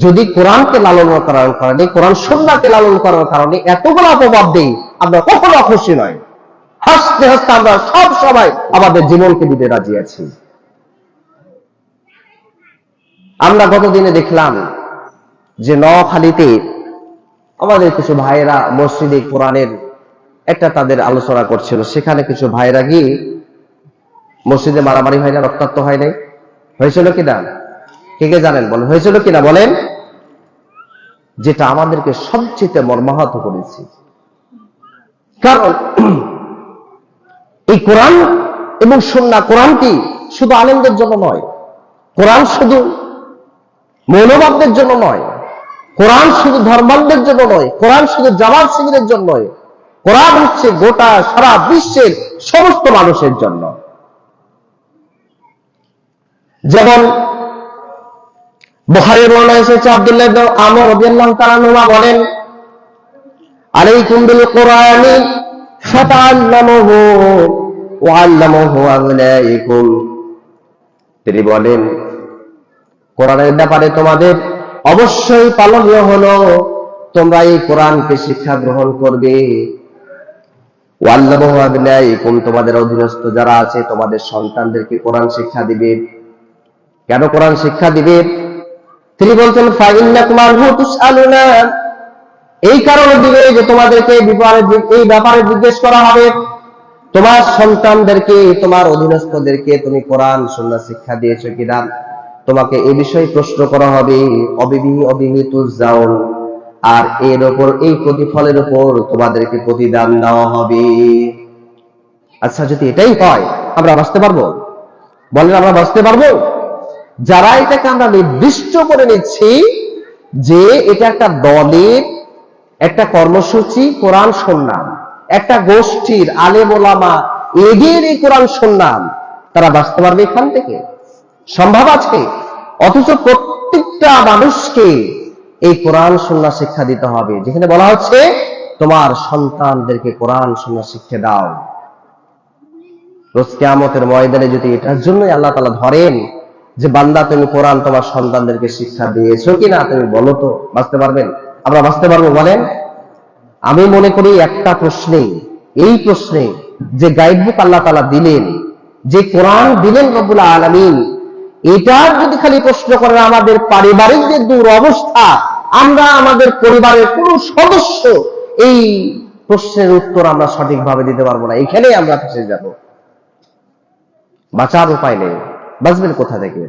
যদি কোরআনকে লালন করার কারণে, কোরআন সুন্নাহকে লালন করার কারণে এতগুলো অপবাদ দেই, আমরা কখনো খুশি নয়। হাসতে হাসতে আমরা সব সময় আমাদের জীবনকে দিতে রাজি আছি। আমরা গতদিনে দেখলাম যে নোয়াখালীতে আমাদের কিছু ভাইয়েরা মসজিদে কোরআনের একটা তাদের আলোচনা করছিল। সেখানে কিছু ভাইরা গিয়ে মসজিদে মারামারি হয় না, রক্তাক্ত হয় নাই? হয়েছিল কিনা? কে কে জানেন? বলেন, হয়েছিল কিনা বলেন? যেটা আমাদেরকে সবচেয়ে মর্মাহত করেছে। কারণ এই কোরআন এবং সুন্নাহ, কোরআনটি শুধু আলেমদের জন্য নয়, কোরআন শুধু মৌলবাদদের জন্য নয়, কোরআন শুধু ধর্মান্ধের জন্য নয়, কোরআন শুধু জামাত শিবিরের জন্য নয়, কোরআন হচ্ছে গোটা সারা বিশ্বের সমস্ত মানুষের জন্য। যেমন বুখারীর বর্ণনায় এসেছে, আব্দুল্লাহ ইবনে আমর রাদিয়াল্লাহু তাআলা আনহু বলেন, আলাইকুম বিল কোরআনি ফাতাআল্লামুহু ওয়া আল্লামুহু আওলাইকুম। তিনি বলেন, কোরআনের ব্যাপারে তোমাদের অবশ্যই পালনীয় হলো তোমরা এই কোরআনকে শিক্ষা গ্রহণ করবে। ওয়া আল্লামুহু আওলাইকুম, তোমাদের অধীনস্থ যারা আছে তোমাদের সন্তানদেরকে কোরআন শিক্ষা দিবে। কেন কোরআন শিক্ষা দিবে? তিনি বলছেন, ফাইন্নাকুম আনহু তুসআলুনা, এই কারণে দিবে যে তোমাদেরকে এই ব্যাপারে জিজ্ঞেস করা হবে। তোমার সন্তানদেরকে, তোমার অধীনস্থদেরকে তুমি কোরআন সুন্নাহ শিক্ষা দিয়েছো কিনা, তোমাকে এই বিষয়ে প্রশ্ন করা হবে। অবিহিত যাওন, আর এর উপর, এই প্রতিফলের উপর তোমাদেরকে প্রতিদান দেওয়া হবে। আচ্ছা, যদি এটাই হয় আমরা বাঁচতে পারবো? বলেন, আমরা বাঁচতে পারবো? যারা এটাকে আমরা নির্দিষ্ট করে নিচ্ছি যে এটা একটা দলের একটা কর্মসূচি, কোরআন সুন্নাহ, একটা গোষ্ঠীর আলেম ওলামা এদের এই কোরআন সুন্নাহ, তারা বাঁচতে পারবে এখান থেকে? সম্ভব আছে? অথচ প্রত্যেকটা মানুষকে এই কোরআন সুন্নাহ শিক্ষা দিতে হবে। যেখানে বলা হচ্ছে তোমার সন্তানদেরকে কোরআন সুন্নাহ শিক্ষা দাও। রোজ কিয়ামতের ময়দানে যদি এটার জন্যই আল্লাহ তাআলা ধরেন যে বান্দা তুমি কোরআন তোমার সন্তানদেরকে শিক্ষা দিয়েছো কিনা, তুমি বলো তো, বাঁচতে পারবেন? আমরা বাঁচতে পারবো বলেন? আমি মনে করি একটা প্রশ্নে, এই প্রশ্নে যে গাইডবুক আল্লাহ তাআলা দিলেন, যে কোরআন দিলেন রব্বুল আলামিন, এটার যদি খালি প্রশ্ন করেন আমাদের পারিবারিক যে দুরবস্থা, আমরা আমাদের পরিবারের কোন সদস্য এই প্রশ্নের উত্তর আমরা সঠিকভাবে দিতে পারবো না। এখানেই আমরা ফেঁসে যাব। বাঁচার উপায় নেই। বাঁচবেন কোথা থেকে?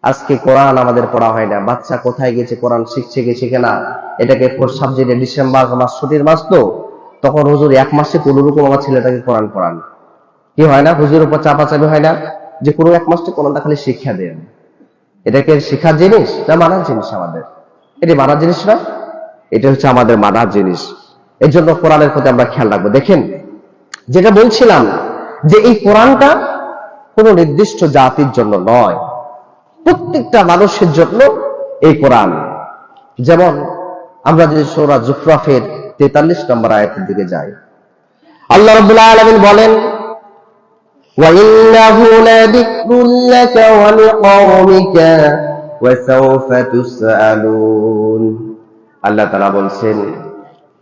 আজকে কোরআন আমাদের পড়া হয় না। বাচ্চা কোথায় গেছে, কোরআন শিখছে কি শিখে না, এটাকে সাবজেক্টে ডিসেম্বর মাস, ছুটির মাস, তো তখন হুজুর 1 মাসে কোনো রকম আমার ছেলেটাকে কোরআন পড়ান। কি হয় না, হুজুর উপর চাপাচাপি হয় না যে কোনো 1 মাসে কোরআনটা খালি শিক্ষা দেন? এটাকে শিক্ষার জিনিস না মানার জিনিস? আমাদের এটি মানার জিনিস না, এটা হচ্ছে আমাদের মানার জিনিস। এর জন্য কোরআনের প্রতি আমরা খেয়াল রাখবো। দেখেন, যেটা বলছিলাম যে এই কোরআনটা কোনো নির্দিষ্ট জাতির জন্য নয়, প্রত্যেকটা মানুষের জন্য এই কোরআন। যেমন আমরা যদি সূরা জুখরাফের 43 নম্বর আয়াতের দিকে যাই, আল্লাহ রাব্বুল আলামিন বলেন, ওয়া ইন্নাহু লাযিকরুল লাকা ওয়া লিকাওমিকা ওয়া সাওফা তুসআলুন। আল্লাহ তাআলা বলছেন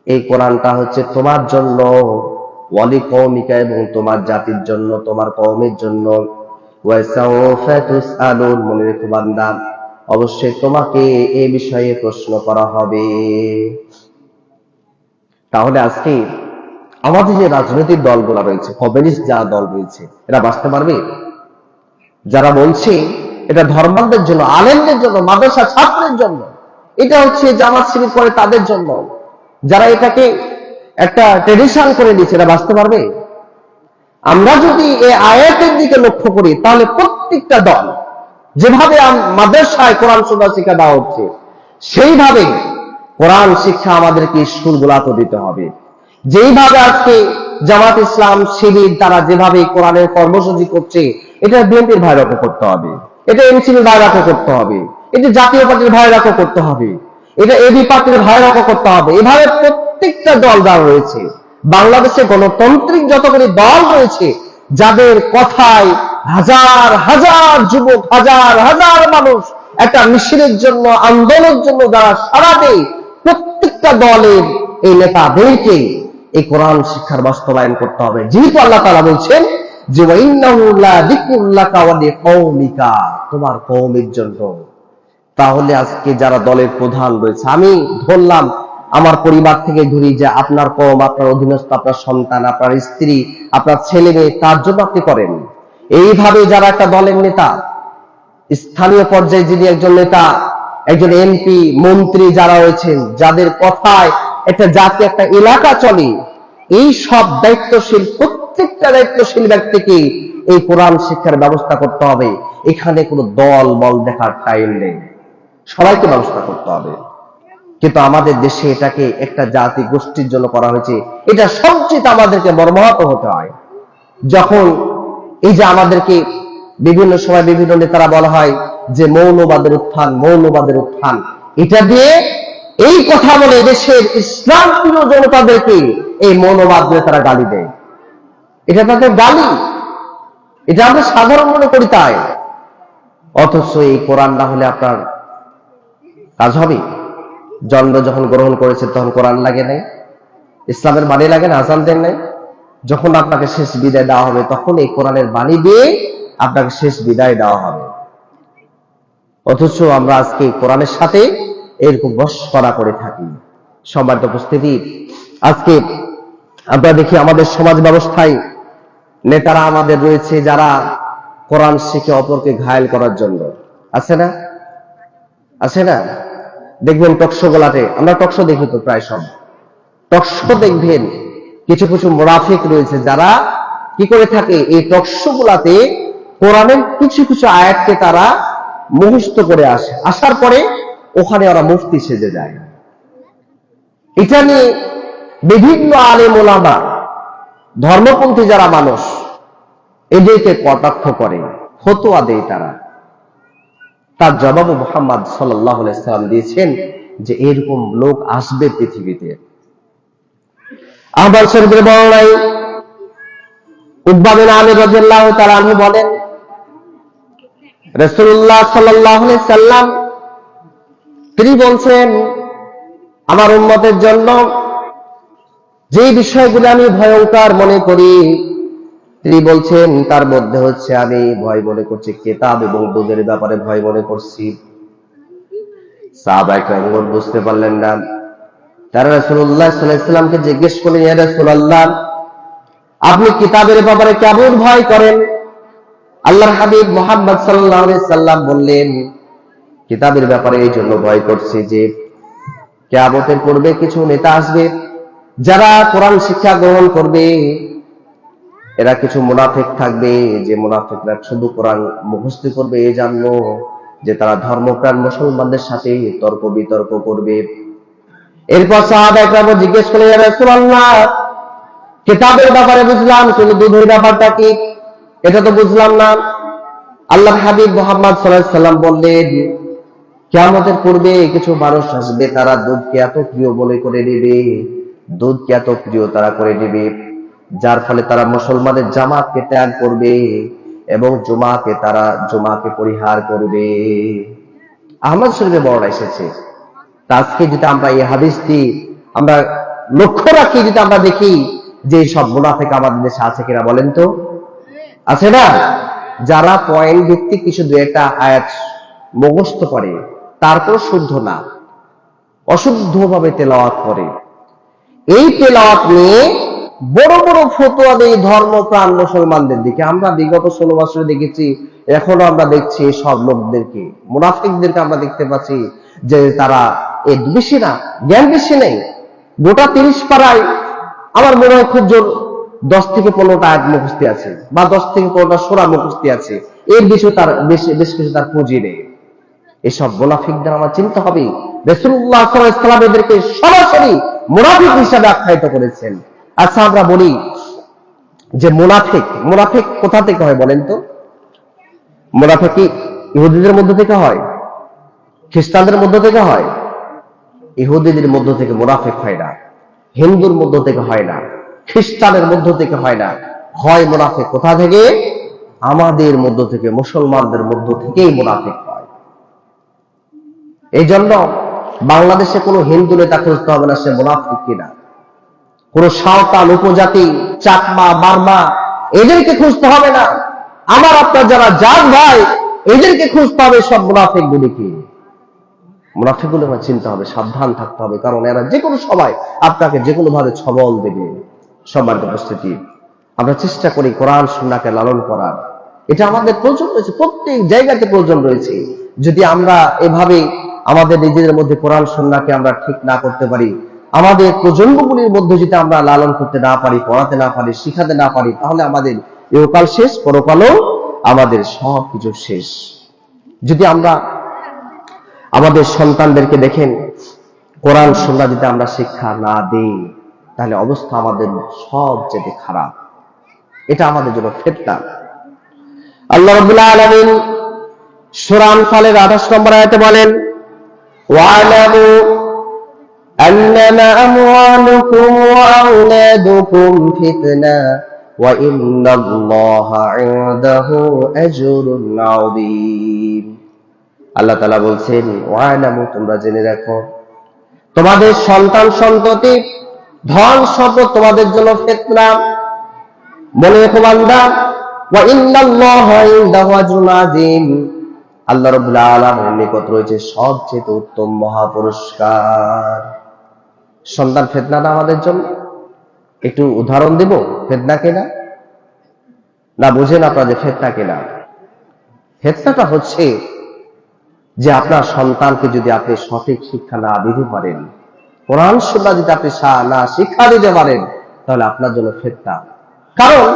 এই কোরআনটা হচ্ছে তোমার জন্য, ওয়া লিকাওমিকা, এবং তোমার জাতির জন্য, তোমার কওমের জন্য, ওয়া সাওফা তুসআলুন, মনে রেখো বান্দা, অবশ্যই তোমাকে এই বিষয়ে প্রশ্ন করা হবে। তাহলে আজকে আমাদের যে রাজনৈতিক দলগুলো রয়েছে, কমিউনিস্ট যা দল রয়েছে, এরা বাঁচতে পারবে? যারা বলছে এটা ধর্মান্ধের জন্য, আলেমদের জন্য, মাদ্রাসা ছাত্রের জন্য, এটা হচ্ছে জামাত শিবির করে তাদের জন্য, যারা এটাকে একটা ট্রেডিশন করে দিচ্ছে, এটা বাঁচতে পারবে? আমরা যদি এই আয়াতের দিকে লক্ষ্য করি তাহলে প্রত্যেকটা দল যেভাবে মাদ্রাসায় কোরআন সুন্নাহ শিক্ষা দেওয়া হচ্ছে সেইভাবে কোরআন শিক্ষা আমাদেরকে স্কুলগুলোতে দিতে হবে। যেইভাবে আজকে জামাত ইসলাম শিবির তারা যেভাবে কোরআনের কর্মসূচি করছে, এটা বিএনপির ভাইরাকে করতে হবে, এটা এনসিপির ভাইরাকে করতে হবে, এটা জাতীয় পার্টির ভাইরাকে করতে হবে, এটা এবি পার্টির ভাইরাকে করতে হবে। এভাবে প্রত্যেকটা দল যারা রয়েছে বাংলাদেশে গণতান্ত্রিক যতগুলি দল রয়েছে, যাদের কথায় হাজার হাজার যুবক, হাজার হাজার মানুষ একটা মিছিলের জন্য, আন্দোলনের জন্য যারা সাড়া দেয়, প্রত্যেকটা দলের এই নেতাদেরকে এই কোরআন শিক্ষার বাস্তবায়ন করতে হবে। যেহেতু আল্লাহ তাআলা বলছেন যে ওয়াইন্নাহু লাযিকরুল লাকা ওয়া লিকওমিকা, তোমার কওমের জন্য। তাহলে আজকে যারা দলের প্রধান রয়েছে, আমি ধরলাম আমার পরিবার থেকে ধরি যে আপনার কওম, আপনার অধীনস্থ, আপনার সন্তান, আপনার স্ত্রী, আপনার ছেলে মেয়ে, তার জন্য আপনি করেন। এইভাবে যারা একটা দলের নেতা, স্থানীয় পর্যায়ে যিনি একজন নেতা, একজন এমপি, মন্ত্রী যারা রয়েছেন, যাদের কথায় একটা জাতি, একটা এলাকা চলে, এই সব দায়িত্বশীল, প্রত্যেকটা দায়িত্বশীল ব্যক্তিকে এই কোরআন শিক্ষার ব্যবস্থা করতে হবে। এখানে কোনো দল বল দেখার টাইম নেই, সবাইকে ব্যবস্থা করতে হবে। কিন্তু আমাদের দেশে এটাকে একটা জাতি গোষ্ঠীর জন্য করা হয়েছে। এটা সবচেয়ে আমাদেরকে মর্মাহত হতে হয় যখন এই যে আমাদেরকে বিভিন্ন সময় বিভিন্ন নেতারা বলা হয় যে মৌলবাদের উত্থান, মৌলবাদের উত্থান, এটা দিয়ে এই কথা বলে দেশের ইসলাম প্রিয় জনতাদেরকে এই মৌলবাদ দিয়ে তারা গালি দেয়। এটা তাদের গালি, এটা আমরা সাধারণ মনে করি তাই। অথচ এই কোরআন না হলে আপনার কাজ হবে? জন্ম যখন গ্রহণ করেছে তখন কোরআন লাগে নাই, ইসলামের বাণী লাগে না, আযান দেন নাই। যখন আপনাকে শেষ বিদায় দেওয়া হবে তখন এই কোরআনের বাণী দিয়ে আপনাকে শেষ বিদায় দেওয়া হবে। অথচ আমরা আজকে কোরআনের সাথে এরকম মশকরা করে থাকি। সম্মানিত উপস্থিতি, আজকে আমরা দেখি আমাদের সমাজ ব্যবস্থায় নেতারা আমাদের রয়েছে যারা কোরআন শিখে অপরকে ঘায়েল করার জন্য, আছে না? আছে না? দেখবেন টকশো গোলাতে, আমরা টকশো দেখি তো প্রায় সব টকশো, দেখবেন কিছু কিছু মুনাফিক রয়েছে যারা কি করে থাকে, এই টকশো গুলাতে কোরআনের কিছু কিছু আয়াতকে তারা মুখস্থ করে আসে, আসার পরে ওখানে ওরা মুফতি সেজে যায়। এটা নিয়ে বিভিন্ন আলেম ওলামা, ধর্মপন্থী যারা মানুষ, এদেরকে কটাক্ষ করে, ফতোয়া দেয় তারা। তার জবাব মুহাম্মদ সাল্লাল্লাহু আলাইহি সাল্লাম দিয়েছেন যে এরকম লোক আসবে পৃথিবীতে। আহমদ শরীফের বর্ণনায় উকবা বিন আমির রাদিয়াল্লাহু তাআলা আনহু বলেন, রাসূলুল্লাহ সাল্লাল্লাহু আলাইহি সাল্লাম তিনি বলছেন, আমার উম্মতের জন্য যে বিষয়গুলো আমি ভয়ঙ্কর মনে করি, তিনি বলছেন তার মধ্যে হচ্ছে আমি ভয় মনে করছি কিতাব এবং দুধের ব্যাপারে ভয় মনে করছি। সাহাবায়ে কেরাম বুঝতে পারলেন না, তারা রাসূলুল্লাহ সাল্লাল্লাহু আলাইহি সাল্লামকে জিজ্ঞেস করলেন, ইয়া রাসূলুল্লাহ, আপনি কিতাবের ব্যাপারে কেমন ভয় করেন? আল্লাহর হাবিব মুহাম্মদ সাল্লাল্লাহু আলাইহি সাল্লাম বললেন, কিতাবের ব্যাপারে এই জন্য ভয় করছি যে কিয়ামতের পূর্বে কিছু নেতা আসবে যারা কোরআন শিক্ষা গ্রহণ করবে। এরা কিছু মুনাফিক থাকবে, যে মুনাফিকরা শুধু কোরআন মুখস্থ করবে এই জানলো যে তারা ধর্মপ্রাণ মুসলমানদের সাথে তর্ক বিতর্ক করবে। এরপর সাহাবায়ে কেরাম জিজ্ঞেস করলেন, ইয়া রাসূলুল্লাহ, কিতাবের ব্যাপারে বুঝলাম, কিন্তু দুধের ব্যাপারটা কি? এটা তো বুঝলাম না। আল্লাহর হাবিব মুহাম্মদ সাল্লাল্লাহু আলাইহি সাল্লাম বললেন, কিয়ামতের পূর্বে কিছু মানুষ আসবে, তারা দুধকে এত প্রিয় বলে করে নেবে, দুধকে এত প্রিয় তারা করে নেবে, যার ফলে তারা মুসলমানের জামাতকে ত্যাগ করবে এবং জুমাকে পরিহার করবে। আহমদ শরীফে বর্ণনা এসেছে। আজকে যদি আমরা এই হাদিসটি আমরা লক্ষ্য রাখি, যদি আমরা দেখি যে সব মুনাফিক আমাদের দেশে আছে কিনা বলেন তো? আছে না? যারা পয়েন্ট ভিত্তিক কিছু দু একটা আয়াত মুখস্থ করে, তারপর শুদ্ধ না, অশুদ্ধভাবে তেলাওয়াত করে। এই তেলাওয়াত নিয়ে বড় বড় ফতোয়া দেয় ধর্মপ্রাণ মুসলমানদের দিকে। আমরা বিগত 16 বছরে দেখেছি, এখনো আমরা দেখছি সব লোকদেরকে, মুনাফিকদেরকে আমরা দেখতে পাচ্ছি যে তারা বেশি না, জ্ঞান বেশি নেই। গোটা 30 পাড়ায় আমার মনে হয় খুব জোর 10 থেকে 15টা আয়াত মুখস্থ আছে, বা 10 থেকে 15টা সূরা মুখস্থ আছে, এর বেশি তার বেশ কিছু তার পুঁজি নেই। এসব মুনাফিকদের আমার চিন্তা হবে। রাসূলুল্লাহ সাল্লাল্লাহু আলাইহি ওয়াসাল্লাম এদেরকে সরাসরি মুনাফিক হিসেবে আখ্যায়িত করেছেন। আচ্ছা, আমরা বলি যে মুনাফিক কোথা থেকে হয় বলেন তো? মুনাফিক কি ইহুদিদের মধ্য থেকে হয়, খ্রিস্টানদের মধ্য থেকে হয়? ইহুদিদের মধ্য থেকে মুনাফিক হয় না, হিন্দুর মধ্য থেকে হয় না, খ্রিস্টানের মধ্য থেকে হয় না। হয় মুনাফিক কোথা থেকে? আমাদের মধ্য থেকে, মুসলমানদের মধ্য থেকেই মুনাফিক হয়। এই জন্য বাংলাদেশে কোনো হিন্দু নেতা খুঁজতে হবে না সে মুনাফিক কিনা, কোন সাঁওতাল, উপজাতি, চাকমা, বার্মা এদেরকে খুঁজতে হবে না। আমার আপনার যারা জাত ভাই এদেরকে খুঁজতে হবে সব মুনাফিক গুলিকে। মুনাফিক গুলো আমার চিন্তা হবে, সাবধান থাকতে হবে, কারণ এরা যে কোনো সময় আপনাকে যে কোনো ভাবে ছবল দেবে। সম্মানিত উপস্থিতি, আমরা চেষ্টা করি কোরআন সুন্নাহকে লালন করার। এটা আমাদের প্রয়োজন রয়েছে, প্রত্যেক জায়গাতে প্রয়োজন রয়েছে। যদি আমরা এভাবে আমাদের নিজেদের মধ্যে কোরআন সুন্নাহকে আমরা ঠিক না করতে পারি, আমাদের প্রজন্মগুলির মধ্যে যদি আমরা লালন করতে না পারি, পড়াতে না পারি, শিখাতে না পারি, তাহলে আমাদের ইহকাল শেষ, পরকালও আমাদের সবকিছু শেষ। যদি আমরা আমাদের সন্তানদেরকে দেখেন কোরআন সুন্নাহ যদি আমরা শিক্ষা না দিই, তাহলে অবস্থা আমাদের সবচেয়ে খারাপ। এটা আমাদের জন্য ফিতনা। আল্লাহ রাব্বুল আলামিন সূরা আনফালের 28 নম্বর আয়াতে বলেন, ওয়ালামু আন্নামা আমওয়ালুকুম ওয়া আওলাদুকুম ফিতনা ওয়া ইন্নাল্লাহা ইনদাহু আজরুন আযীম। আল্লাহ তাআলা বলছেন, ওয়ালামু, তোমরা জেনে রাখো, তোমাদের সন্তান সন্ততি, ধন সম্পদ তোমাদের জন্য ফিতনা। মনে রেখো বান্দা, ওয়া ইন্নাল্লাহা ইনদাহু আজরুন আযীম, আল্লাহ রাব্বুল আলামিনের নিকট রয়েছে সবচেয়ে উত্তম মহাপুরস্কার। সন্তান ফিতনা না আমাদের জন্য? একটু উদাহরণ দেব, ফিতনা কিনা না বুঝেন আপনারা যে ফিতনা কিনা? ফিতনাটা হচ্ছে যে আপনার সন্তানকে যদি আপনি সঠিক শিক্ষা না দিতে পারেন, কোরআন সুন্নাহ যদি আপনি না শিক্ষা দিতে পারেন, তাহলে আপনার জন্য ফিতনা। কারণ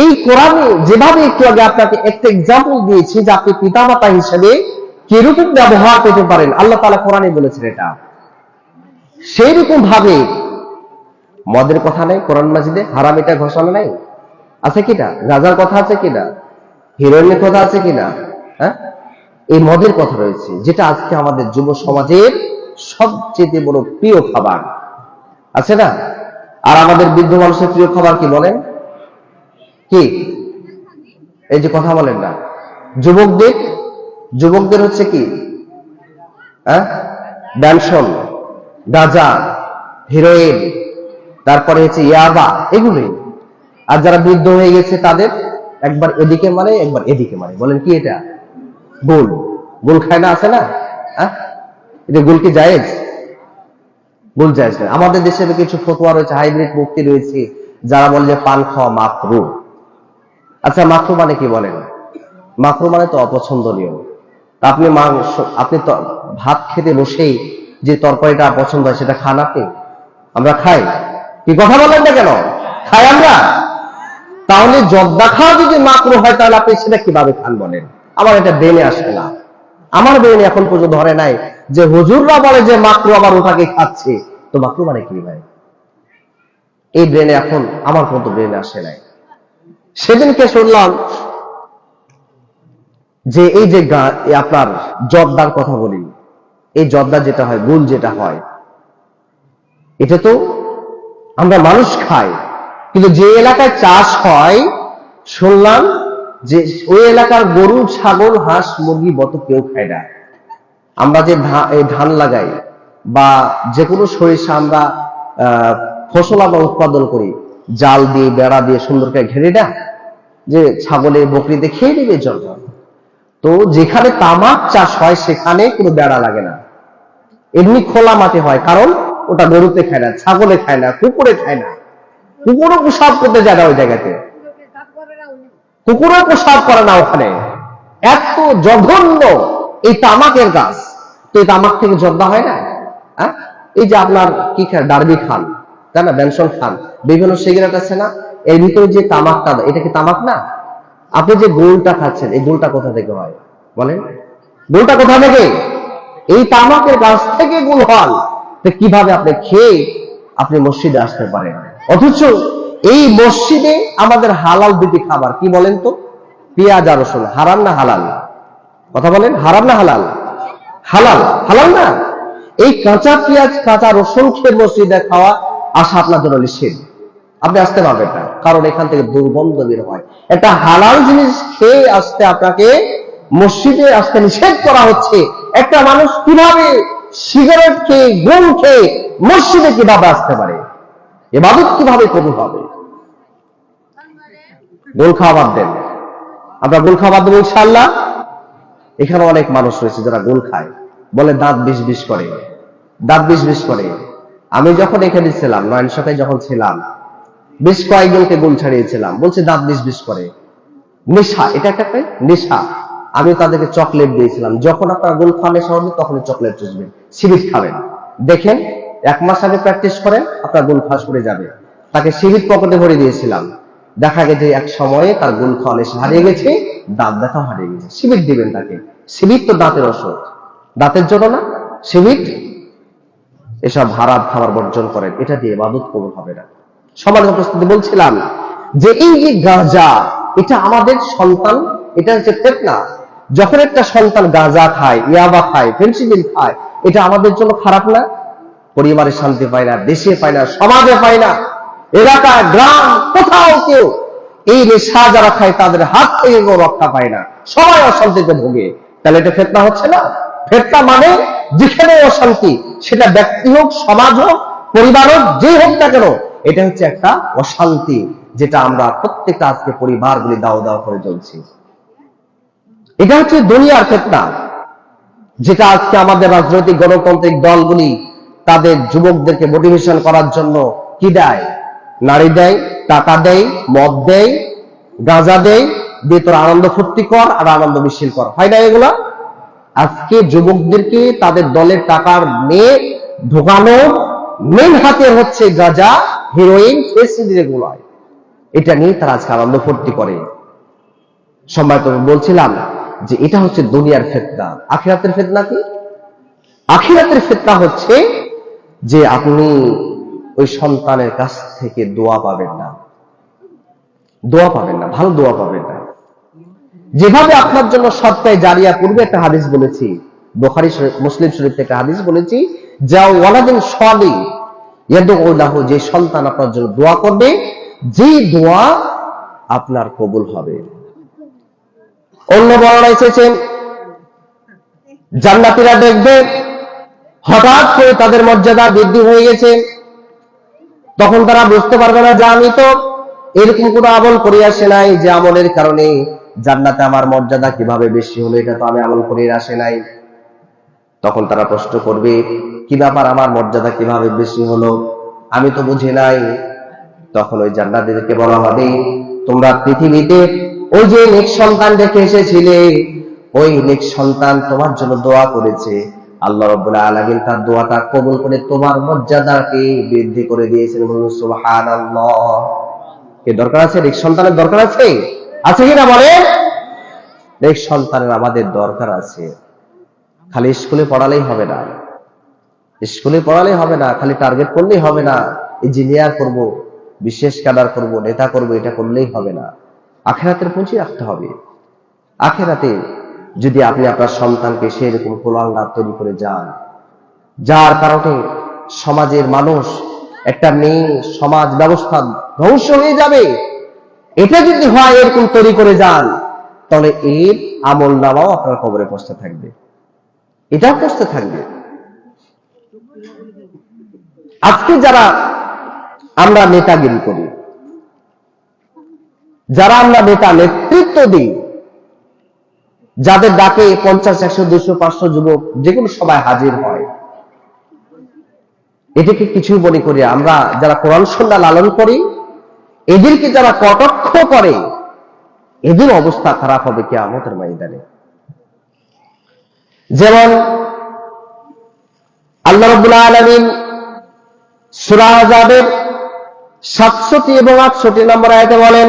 এই কোরআনে যেভাবে একটু আগে আপনাকে একটা এক্সাম্পল দিয়েছি যে আপনি পিতামাতা হিসেবে কিরকম ব্যবহার পেতে পারেন, আল্লাহ তাআলা কোরআনে বলেছেন এটা। সেই রকম ভাবে মদের কথা নেই কোরআন মাজিদে, হারাম এটা ঘোষণা নেই, আছে কিনা? গাঁজার কথা আছে কিনা? হিরোইনের কথা আছে কিনা? হ্যাঁ, এই মদের কথা রয়েছে, যেটা আজকে আমাদের যুব সমাজের সবচেয়ে বড় প্রিয় খাবার, আছে না? আর আমাদের বৃদ্ধ মানুষের প্রিয় খাবার কি বলেন? কি? এই যে কথা বলেন না। যুবকদের হচ্ছে কি? ব্যঞ্জন, গাঁজা, হিরোইন, তারপরে হচ্ছে ইয়াবা, এগুলোই। আর যারা বৃদ্ধ হয়ে গেছে তাদের একবার এদিকে মারে, একবার এদিকে মারে। বলেন কি এটা? গোল খায় না, আছে না? এটা গোল কি জায়েজ? গোল জায়েজ না। আমাদের দেশে কিছু ফতোয়া রয়েছে, হাইব্রিড মুক্তি রয়েছে, যারা বলে যে পান খাওয়া মাকরুহ। আচ্ছা, মাকরুহ মানে কি বলেন? মাকরুহ মানে তো অপছন্দনীয়। আপনি ভাত খেতে বসেই যে তরকারিটা পছন্দ হয় সেটা খান আপনি? আমরা খাই? কি কথা বলেন না কেন? খাই আমরা। তাহলে জর্দা খাওয়া যদি মাকরুহ হয়, তাহলে আপনি সেটা কিভাবে খান বলেন? আমার এটা ব্রেনে আসে না। আমার ব্রেনে এখন পর্যন্ত ধরে নাই যে হুজুররা বলে যে মাকরুহ, আবার ওটাকে খাচ্ছে, তো মাকরুহ মানে কি ভাই? এই ব্রেনে এখন আমার পর্যন্ত ব্রেনে আসে নাই। সেদিনকে শুনলাম যে এই যে আপনার জর্দার কথা বলি, এই জর্দা যেটা হয়, গুল যেটা হয়, এটা তো আমরা মানুষ খাই, কিন্তু যে এলাকায় চাষ হয় শুনলাম যে ওই এলাকার গরু, ছাগল, হাঁস, মুরগি, বত কেউ খায় না। আমরা যে ধান লাগাই বা যে কোনো সরিষা আমরা ফসল আমরা উৎপাদন করি, জাল দিয়ে, বেড়া দিয়ে সুন্দর করে ঘেরে না, যে ছাগলে বকরিতে খেয়ে নেবে জন্য। তো যেখানে তামাক চাষ হয় সেখানে কোনো বেড়া লাগে না, এমনি খোলা মাঠে হয়, কারণ ওটা গরুতে খায় না, ছাগলে খায় না, কুকুরে খায় না। কুকুরও প্রসাব করতে যায় না ওই জায়গাতে, কুকুরও প্রসাব করে না ওখানে। এত জঘন্য এই তামাকের গাছ। তো এই তামাক থেকে জর্দা হয় না? এই যে আপনার কি খান, ডারবি খান, তাই না? বেনসন খান, বিভিন্ন সিগারেট আছে না, এর ভিতরে যে তামাকটা, এটা কি তামাক না? আপনি যে গোলটা খাচ্ছেন, এই গোলটা কোথা থেকে হয় বলেন? গোলটা কোথা থেকে? এই তামাকের গাছ থেকে গোল হন। তো কিভাবে আপনি খেয়ে আপনি মসজিদে আসতে পারেন? অথচ এই মসজিদে আমাদের হালাল দুটি খাবার, কি বলেন তো? পেঁয়াজ আর রসুন। হারাম না হালাল? কথা বলেন, হারাম না হালাল? হালাল। হালাল না? এই কাঁচা পেঁয়াজ কাঁচা রসুন খেয়ে মসজিদে খাওয়া আসা আপনার জন্য নিষেধ। আপনি আসতে পারবেন না, কারণ এখান থেকে দুর্গন্ধ বের হয়। একটা হালাল জিনিস খেয়ে আসতে আপনাকে মসজিদে আসতে নিষেধ করা হচ্ছে। একটা মানুষ কিভাবে সিগারেট খেয়ে গোল খেয়ে মসজিদে কিভাবে আসতে পারে? ইবাদত কিভাবে কবুল হবে? গোল খাওয়া বাদ দেন, আমরা গোল খাওয়া বাদ দেবো ইনশাআল্লাহ। এখানে অনেক মানুষ রয়েছে যারা গোল খায়, বলে দাঁত বিষ বিষ করে, দাঁত বিষ বিষ করে। আমি যখন এখানে ছিলাম, নয়ন সকায় যখন ছিলাম, বেশ কয়েকজনকে গোল ছাড়িয়েছিলাম, বলছে দাঁত বিষ বিষ করে। নেশা, এটা একটা নেশা। আমি তাদেরকে চকলেট দিয়েছিলাম, যখন আপনার গোল খাওয়া নেশা হবে তখনই চকলেট চুষবেন, সিরিজ খাবেন। দেখেন 1 মাস আগে প্র্যাকটিস করেন, আপনার গোল ফাঁস করে যাবে। তাকে সিরিজ পকেটে ভরে দিয়েছিলাম, দেখা গেছে এক সময়ে তার গোল খাওয়া নেশা হারিয়ে গেছে, দাঁত ব্যথাও হারিয়ে গেছে। সিবিট দিবেন তাকে। সিবিট তো দাঁতের ওষুধ, দাঁতের জন্য না সিবিট। এসব হারাম খাবার বর্জন করেন, এটা দিয়ে ইবাদত কবুল হবে না। সমাজের উপস্থিতি বলছিলাম যে এই যে গাঁজা, এটা আমাদের সন্তান, এটা হচ্ছে ফিতনা। যখন একটা সন্তান গাঁজা খায়, ইয়াবা খায়, ফেন্সিডিল খায়, এটা আমাদের জন্য খারাপ না? পরিবারে শান্তি পায় না, দেশে পায় না, সমাজে পায় না, এলাকায় গ্রাম কোথাও কেউ এই নেশা যারা খায় তাদের হাত থেকে কেউ রক্ষা পায় না, সবাই অশান্তিতে ভোগে। তাহলে এটা ফিতনা হচ্ছে না? ফিতনা মানে যেখানে অশান্তি, সেটা ব্যক্তি হোক, সমাজ হোক, পরিবার হোক, যে হোক না কেন, এটা হচ্ছে একটা অশান্তি, যেটা আমরা প্রত্যেকটা আজকে পরিবারগুলি দাও দাও করে চলছি। এটা হচ্ছে দুনিয়ার ফিতনা, যেটা আজকে আমাদের রাজনৈতিক গণতান্ত্রিক দলগুলি তাদের যুবকদেরকে মোটিভেশন করার জন্য কি দেয়? নারী দেয়, টাকা দেয়, মদ দেয়, গাঁজা দেয়, দিয়ে তোর আনন্দ ফুর্তি কর আর আনন্দ মিছিল কর, হয় না এগুলা? আজকে যুবকদেরকে তাদের দলের টাকার মেয়ে ঢোকানো মেন হাতে হচ্ছে গাঁজা, হিরোইন, ফেসিলিটি এগুলো। এটা নিয়ে তারা আজকে আনন্দ ফুর্তি করে। সম্মানিত বলছিলাম যে এটা হচ্ছে দুনিয়ার ফিতনা। আখিরাতের ফিতনা কি? আখিরাতের ফিতনা হচ্ছে যে আপনি ওই সন্তানের কাছ থেকে দোয়া পাবেন না, দোয়া পাবেন না, ভালো দোয়া পাবেন না। যেভাবে আপনার জন্য সদকায়ে জারিয়া, পূর্বে একটা হাদিস বলেছি, বুখারী মুসলিম শরীফ থেকে হাদিস বলেছি, যা ওয়ালাদিন সালিহ ইয়াদউ লাহু, যে সন্তান আপনার জন্য দোয়া করবে, যে দোয়া আপনার কবুল হবে। অন্য বর্ণনা এসেছেন জান্নাতীরা দেখবে হঠাৎ করে তাদের মর্যাদা বৃদ্ধি হয়ে গেছে, তখন তারা বুঝতে পারবে না যে আমি তো এরকম কোনো আমল করে আসে নাই, যে আমলের কারণে জান্নাতে আমার মর্যাদা কিভাবে বেশি হলো, এটা তো আমি আমল করে আসে নাই। তখন তারা প্রশ্ন করবে, কি ব্যাপার, আমার মর্যাদা কিভাবে বেশি হলো, আমি তো বুঝি নাই। তখন ওই জান্নাতীদেরকে বলা হবে, তোমরা পৃথিবীতে ওই যে নেক সন্তান রেখে এসেছিলে, ওই নেক সন্তান তোমার জন্য দোয়া করেছে, আল্লাহ রাব্বুল আলামিন তার দোয়াটা কবুল করে তোমার মর্যাদাকে বৃদ্ধি করে দিয়েছেন। বলুন সুবহানাল্লাহ। কি দরকার আছে? নেক সন্তানের দরকার আছে, আছে কিনা বলেন? নেক সন্তানের আমাদের দরকার আছে। খালি স্কুলে পড়ালেই হবে না, স্কুলে পড়ালেই হবে না, খালি টার্গেট করলেই হবে না, ইঞ্জিনিয়ার করব, বিশেষ ক্যাডার করব, নেতা করব, এটা করলেই হবে না। আখিরাতের পুঁজি রাখতে হবে। আখিরাতে যদি আপনি আপনার সন্তানকে সেরকম কুলাঙ্গার তৈরি করে যান, যার কারণে সমাজের মানুষ, একটা মেয়ে সমাজ ব্যবস্থা ধ্বংস হয়ে যাবে, এটা যদি হয় এরকম তৈরি করে যান, তাহলে এর আমল নামাও আপনার কবরে পৌঁছতে থাকবে, এটাও পৌঁছতে থাকবে। আজকে যারা আমরা নেতাগিরি করি, যারা আমরা নেতা নেতৃত্ব দিই, যাদের ডাকে 50, 100, 200, 500 যুবক যে কোনো সবাই হাজির হয়, এটাকে কিছু মনে করি আমরা যারা কোরআন সুন্নাহ লালন করি, এদেরকে যারা কটাক্ষ করে, এদের অবস্থা খারাপ হবে কিয়ামতের ময়দানে। যেমন আল্লাহ রাব্বুল আলামিন সূরা আযাবের 67 এবং 68 নম্বর আয়াতে বলেন,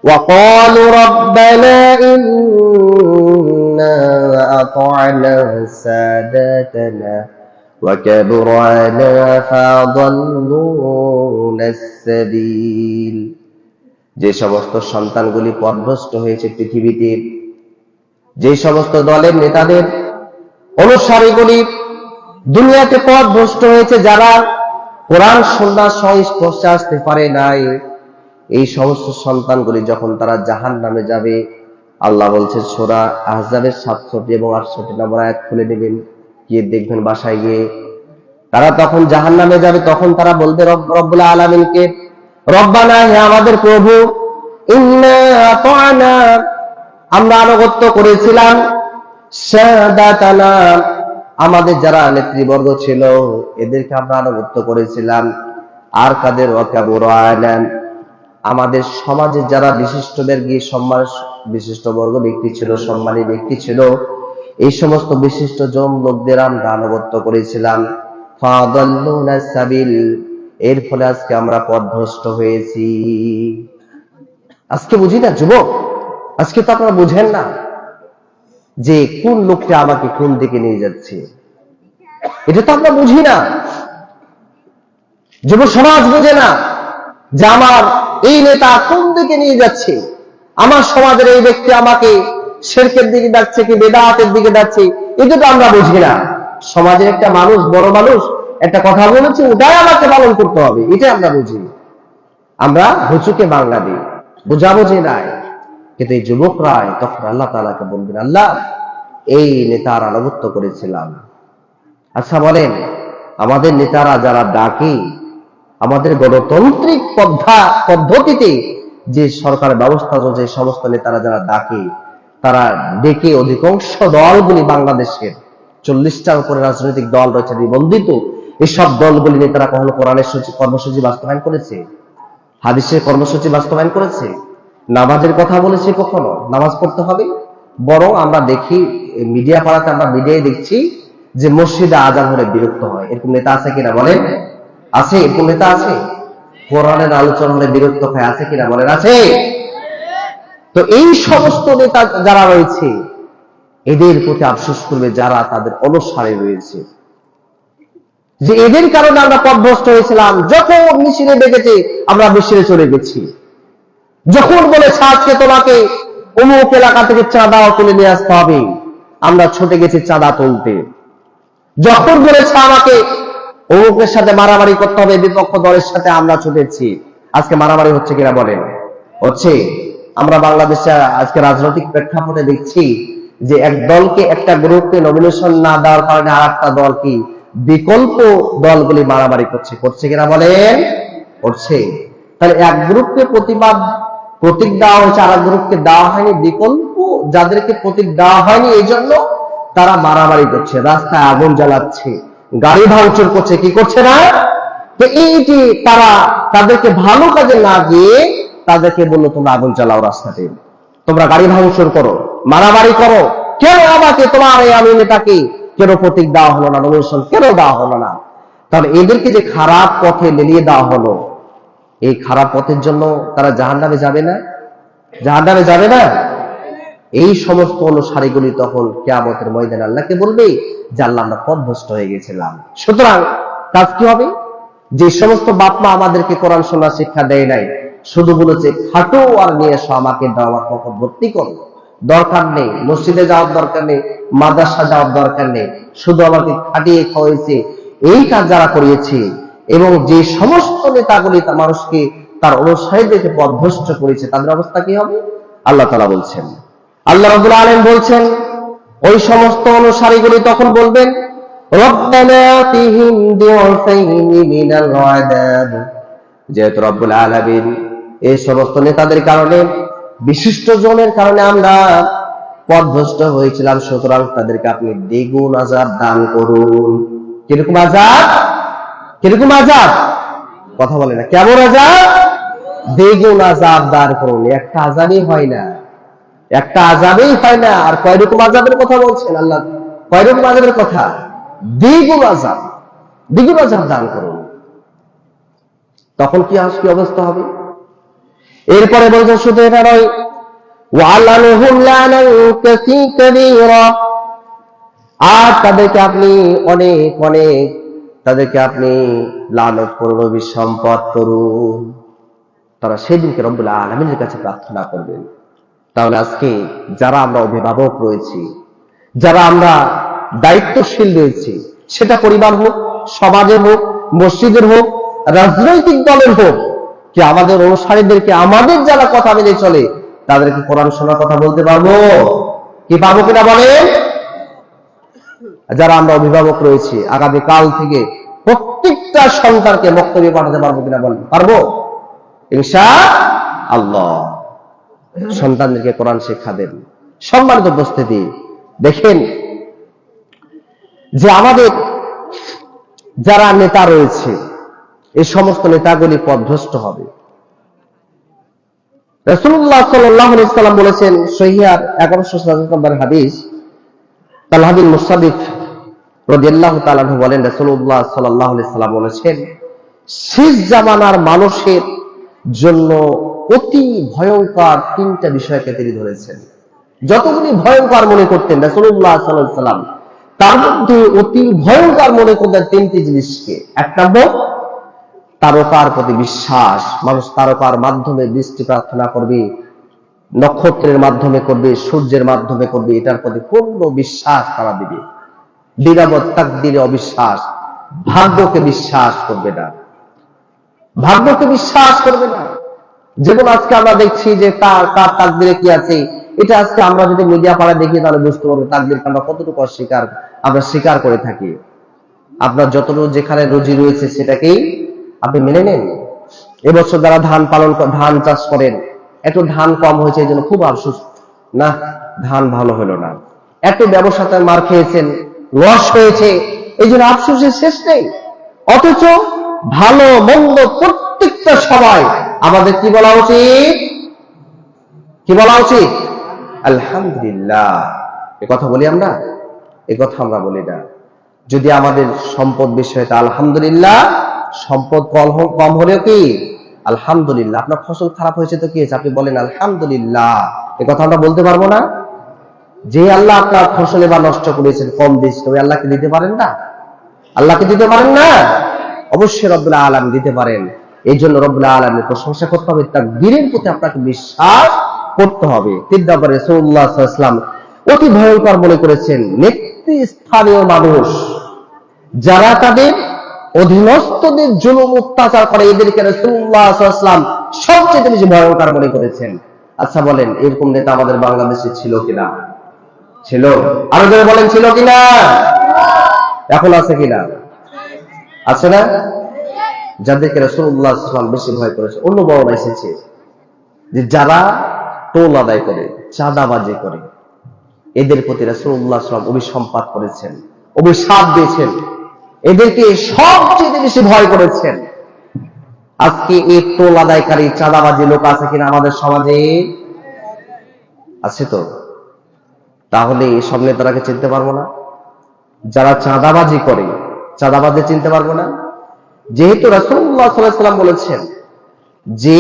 وقالوا ربنا إنا أطعنا ساداتنا وكبرانا فأضلونا السبيل। যে সমস্ত সন্তানগুলি পথভ্রষ্ট হয়েছে পৃথিবীতে, যে সমস্ত দলের নেতাদের অনুসারীগুলি দুনিয়াতে পথভ্রষ্ট হয়েছে, যারা কোরআন সুন্নাহ সংস্পর্শে আসতে পারে নাই, এই সমস্ত সন্তানগুলি যখন তারা জাহান্নামে যাবে, আল্লাহ বলছে সূরা আহজাবের 67 এবং 68 নম্বর আয়াত খুলে নেবেন, গিয়ে দেখবেন বাসায় গিয়ে, তারা তখন জাহান্নামে যাবে, তখন তারা বলবে রব্বুল আলামিনকে, রব্বানা, হে আমাদের প্রভু, ইন্না আতানা, আমরা আনুগত্য করেছিলাম, সাদাতানা, আমাদের যারা নেতৃবর্গ ছিল এদেরকে আমরা আনুগত্য করেছিলাম, আর কাদের, ওয়াকাবুরানা, আমাদের সমাজে যারা বিশিষ্টদের গিয়ে সম্মান বিশিষ্ট বর্গ ব্যক্তি ছিল, সম্মানী ব্যক্তি ছিল, এই সমস্ত বিশিষ্ট জন লোকদের আমরা আনুগত্য করেছিলাম, ফাদাল্লুনা সাবিল, এর ফলে আজকে আমরা পথভ্রষ্ট হয়েছি। আজকে বুঝি না যুবক, আজকে তো আপনারা বুঝেন না যে কোন লোকটা আমাকে কোন দিকে নিয়ে যাচ্ছে, এটা তো আমরা বুঝি না। যুব সমাজ বুঝে না যে আমার এই নেতা কোন দিকে নিয়ে যাচ্ছে, আমার সমাজের এই ব্যক্তি আমাকে শিরকের দিকে ডাকছে কি বেদাতের দিকে ডাকছে, এটা তো আমরা বুঝি না। সমাজের একটা মানুষ, বড় মানুষ একটা কথা বলেছে, ওটাই আমাকে পালন করতে হবে, এটা আমরা বুঝি। আমরা হুচুকে বাংলা দিই, বোঝাবুঝি নাই। কিন্তু এই যুবকরা তখন আল্লাহ তাআলাকে বলবেন, আল্লাহ, এই নেতার আনুগত্য করেছিলাম। আচ্ছা বলেন, আমাদের নেতারা যারা ডাকে, আমাদের গণতান্ত্রিক পদ্ধতিতে যে সরকার ব্যবস্থা চলছে, সমস্ত নেতারা যারা ডাকে, তারা ডেকে অধিকাংশ দলগুলি, বাংলাদেশের 40টার উপরে রাজনৈতিক দল রয়েছে নিবন্ধিত, এসব দলগুলি নেতারা কখনো কোরআনের কর্মসূচি বাস্তবায়ন করেছে, হাদিসের কর্মসূচি বাস্তবায়ন করেছে, নামাজের কথা বলেছে কখনো নামাজ পড়তে হবে? বরং আমরা দেখি মিডিয়া পাড়াতে, আমরা মিডিয়ায় দেখছি যে মসজিদে আজান হলে বিরক্ত হয়। এরকম নেতা আছে কিনা বলেন? আছে, এরকম নেতা আছে। কোরআনের আলোচনা হলে বিরক্ত হয়, আছে কিনা বলেন? আছে। তো এই সমস্ত নেতা যারা রয়েছে, এদের প্রতি আফসোস করবে যারা তাদের অনুসারী রয়েছে, যে এদের কারণে আমরা পথভ্রষ্ট হয়েছিলাম। যখন মিছিলে ডেকেছে আমরা মিছিলে চলে গেছি, যখন বলেছে আজকে তোমাকে অমুক এলাকা থেকে চাঁদা তুলে নিয়ে আসতে হবে, আমরা ছুটে গেছি চাঁদা তুলতে। যখন বলেছে আমাকে অমুকের সাথে মারামারি করতে হবে, বিপক্ষ দলের সাথে আমরা ছুটেছি। আজকে মারামারি হচ্ছে কিনা বলেন? হচ্ছে। আমরা বাংলাদেশে আজকে রাজনৈতিক প্রেক্ষাপটে দেখছি যে এক দলকে, একটা গ্রুপকে নমিনেশন না দেওয়ার কারণে আর একটা দল কি বিকল্প দলগুলি মারামারি করছে কিনা বলেন? করছে। তাহলে এক গ্রুপকে প্রতীক দেওয়া হয়েছে, আর এক গ্রুপকে দেওয়া হয়নি। বিকল্প যাদেরকে প্রতীক দেওয়া হয়নি, এই জন্য তারা মারামারি করছে, রাস্তায় আগুন জ্বালাচ্ছে, গাড়ি ভাঙচুর করছে। কি করছে না? তো এইটি তারা তাদেরকে ভালো কাজে না দিয়ে তাদেরকে বললো, তোমরা আগুন জ্বালাও রাস্তাতে, তোমরা গাড়ি ভাঙচুর করো, মারামারি করো। কেন আমাকে, তোমার এই আমি নেতাকে কেন প্রতীক দেওয়া হলো না, নমিনেশন কেন দেওয়া হলো না? তাহলে এদেরকে যে খারাপ পথে লেলিয়ে দেওয়া হলো, এই খারাপ পথের জন্য তারা জাহান্নামে যাবে না? জাহান্নামে যাবে না? এই সমস্ত অনুসারীগুলি তখন কিয়ামতের ময়দানে আল্লাহকে বলবে যে আল্লাহ, আমরা পথভ্রষ্ট হয়ে গেছিলাম। সুতরাং কাজ কি হবে? যে সমস্ত বাপ মা আমাদেরকে কোরআন শোনার শিক্ষা দেয় নাই, শুধু বলেছে খাটো আর নিয়ে এসো, আমাকে দাওয়াত পথে ভর্তি করো, দরকার নেই মসজিদে যাওয়ার দরকার নেই, মাদ্রাসা যাওয়ার দরকার নেই, শুধু আমাকে খাটিয়ে খাওয়াইছে, এই কাজ যারা করিয়েছে, এবং যে সমস্ত নেতাগুলি মানুষকে তার অনুসারীদেরকে পথভ্রষ্ট করেছে, তাদের অবস্থা কি হবে? আল্লাহ তাআলা বলছেন, আল্লাহ রাব্বুল আলামিন বলছেন, ওই সমস্ত অনুসারীগুলি তখন বলবেন, রব্বানা আতিহিম দুআফাইনি মিনাল আযাব। যেহেতু রব্বুল আলামিন এই সমস্ত নেতাদের কারণে, বিশিষ্ট জনের কারণে আমরা পথভ্রষ্ট হয়েছিলাম, সুতরাং তাদেরকে আপনি দ্বিগুণ আযাব দান করুন। কিরকম আযাব? কিরকম আযাব? কথা বলে না। কেমন আযাব? দ্বিগুণ আযাব দান করুন। একটা আযাবই হয় না, একটা আযাবই হয় না। আর কয় রকম আযাবের কথা বলছেন আল্লাহ? কয় রকম আযাবের কথা? দ্বিগুণ আযাব, দ্বিগুণ আযাব দান করুন। তখন কি অবস্থা হবে? এরপরে বলছেন শুধু এটা নয়, ওয়ালানুহুম লানান কাসীরা, আর তাদেরকে আপনি অনেক অনেক তাদেরকে আপনি লানত করুন, অভিসম্পাত করুন। তারা সেদিনকে রব্বুল আলামিনের কাছে প্রার্থনা করবেন। তাহলে আজকে যারা আমরা অভিভাবক রয়েছি, যারা আমরা দায়িত্বশীল রয়েছি, সেটা পরিবার হোক, সমাজের হোক, মসজিদের হোক, রাজনৈতিক দলের হোক, কি আমাদের অনুসারীদেরকে আমাদের যারা কথা মেনে চলে তাদেরকে কোরআন শোনার কথা বলতে পারবো কি পারবো কিনা বলেন? যারা আমরা অভিভাবক রয়েছি, আগামী কাল থেকে প্রত্যেকটা সন্তানকে বক্তব্য পাঠাতে পারবো কিনা বলেন? পারবো ইনশাআল্লাহ। সন্তানদেরকে কোরআন শিক্ষা দেন। সম্মানিত উপস্থিতি, দেখেন যে আমাদের যারা নেতা রয়েছে, এই সমস্ত নেতাগুলি পথভ্রষ্ট হবে। রাসূলুল্লাহ সাল্লাল্লাহু আলাইহি সাল্লাম বলেছেন, সহিহ 1137 নম্বর হাদিস, তালহা বিন মুসাদ্দিদ রাদিয়াল্লাহু তাআলা আনহু বলেন, রাসূলুল্লাহ সাল্লাল্লাহু আলাইহি সাল্লাম বলেছেন, শেষ জামানার মানুষের জন্য অতি ভয়ঙ্কর তিনটা বিষয়কে তিনি ধরেছেন। যতগুলি ভয়ঙ্কর মনে করতেন রাসূলুল্লাহ সাল্লাল্লাহু আলাইহি সাল্লাম, তার মধ্যে অতি ভয়ঙ্কর মনে করতেন তিনটি জিনিসকে। এক নম্বর, তারকার প্রতি বিশ্বাস। মানুষ তারকার মাধ্যমে বৃষ্টি প্রার্থনা করবে, নক্ষত্রের মাধ্যমে করবে, সূর্যের মাধ্যমে করবে, এটার প্রতি পূর্ণ বিশ্বাস তারা দিবে। নিরাপদ তাকদীরে অবিশ্বাস, ভাগ্যকে বিশ্বাস করবে না, ভাগ্যকে বিশ্বাস করবে না। যেমন আজকে আমরা দেখছি যে কার তাকদীরে কি আছে, এটা আজকে আমরা যদি মিডিয়া পাড়ায় দেখি তাহলে বুঝতে পারবো তাকদীরকে আমরা কতটুকু আমরা স্বীকার করে থাকি। আপনার যতটুকু যেখানে রুজি রয়েছে সেটাকেই আপনি মেনে নেন। এবছর যারা ধান চাষ করেন, একটু ধান কম হয়েছে এই জন্য খুব আফসোস, না ধান ভালো হলো না। এত ব্যবসাতে মার খেয়েছেন, লস হয়েছে, এই জন্য আফসোসের শেষ নেই। অথচ ভালো মন্দ প্রত্যেকটা সময় আমাদের কি বলা উচিত? কি বলা উচিত? আলহামদুলিল্লাহ। এ কথা বলি আমরা? এ কথা আমরা বলি না। যদি আমাদের সম্পদ বিষয়টা আলহামদুলিল্লাহ, সম্পদ কম হলেও কি আলহামদুলিল্লাহ। আপনার ফসল খারাপ হয়েছে তো কি হয়েছে, আপনি বলেন আলহামদুলিল্লাহ। এ কথা আমরা বলতে পারবো না? যে আল্লাহ আপনার ফসলে বা নষ্ট করেছেন, কম দিয়েছেন, ওই আল্লাহকে দিতে পারেন না? আল্লাহকে দিতে পারেন না? অবশ্যই রব্বুল আলামিন দিতে পারেন। এই জন্য রব্বুল আলামিনের প্রশংসা করতে হবে, তাকদীরের প্রতি আপনাকে বিশ্বাস করতে হবে। তিন নম্বরে রাসূলুল্লাহ সাল্লাল্লাহু আলাইহি ওয়াসাল্লাম অতি ভয়ঙ্কর মনে করেছেন নেতৃস্থানীয় মানুষ যারা তাদের অধীনস্থদের জুলুম অত্যাচার করে, এদেরকে রাসূলুল্লাহ সাল্লাল্লাহু আলাইহি ওয়াসাল্লাম সবচেয়ে বেশি ভয়ঙ্কর মনে করেছেন। আচ্ছা বলেন, এরকম নেতা আমাদের বাংলাদেশে ছিল কিনা? ছিল? আরো জোরে বলেন, ছিল কিনা? এখন আছে কিনা? আছে না? যাদেরকে রাসূলুল্লাহ সাল্লাল্লাহু আলাইহি ওয়াসাল্লাম বেশি ভয় করেছে। অন্য বর্ণনা এসেছে যে যারা টোল আদায় করে, চাঁদাবাজি করে, এদের প্রতি রাসূলুল্লাহ সাল্লাল্লাহু আলাইহি ওয়াসাল্লাম অভিসম্পাত করেছেন, অভিশাপ দিয়েছেন, এদেরকে সবচেয়ে বেশি ভয় করেছেন। আজকে এই টোল আদায়কারী চাঁদাবাজি লোক আছে কিনা আমাদের সমাজে? আছে তো? তাহলে সব নেতারাকে চিনতে পারবো না? যারা চাঁদাবাজি করে, চাঁদাবাজি চিনতে পারবো না? যেহেতু রাসূলুল্লাহ সাল্লাল্লাহু আলাইহি ওয়াসাল্লাম বলেছেন যে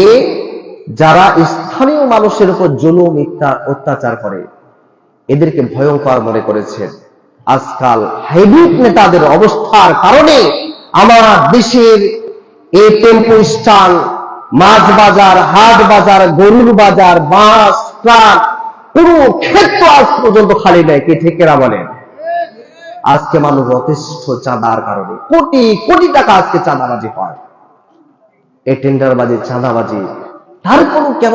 যারা স্থানীয় মানুষের উপর জুলুম অত্যাচার করে, এদেরকে ভয়ঙ্কর মনে করেছেন। আজকাল হাইব্রিড নেতাদের অবস্থার কারণে আমার দেশের এই টেম্পো স্ট্যান্ড, মাছ বাজার, হাট বাজার, গরুর বাজার, বাস, ট্রাক, পুরো ক্ষেত্র আজ পর্যন্ত খালি নেই। কি ঠিক কিনা বলেন? আজকে মানুষ যথেষ্ট চাঁদার কারণে কোটি কোটি টাকা আজকে চাঁদাবাজি হয়। এই টেন্ডারবাজি, চাঁদাবাজি, তার কোনো কেন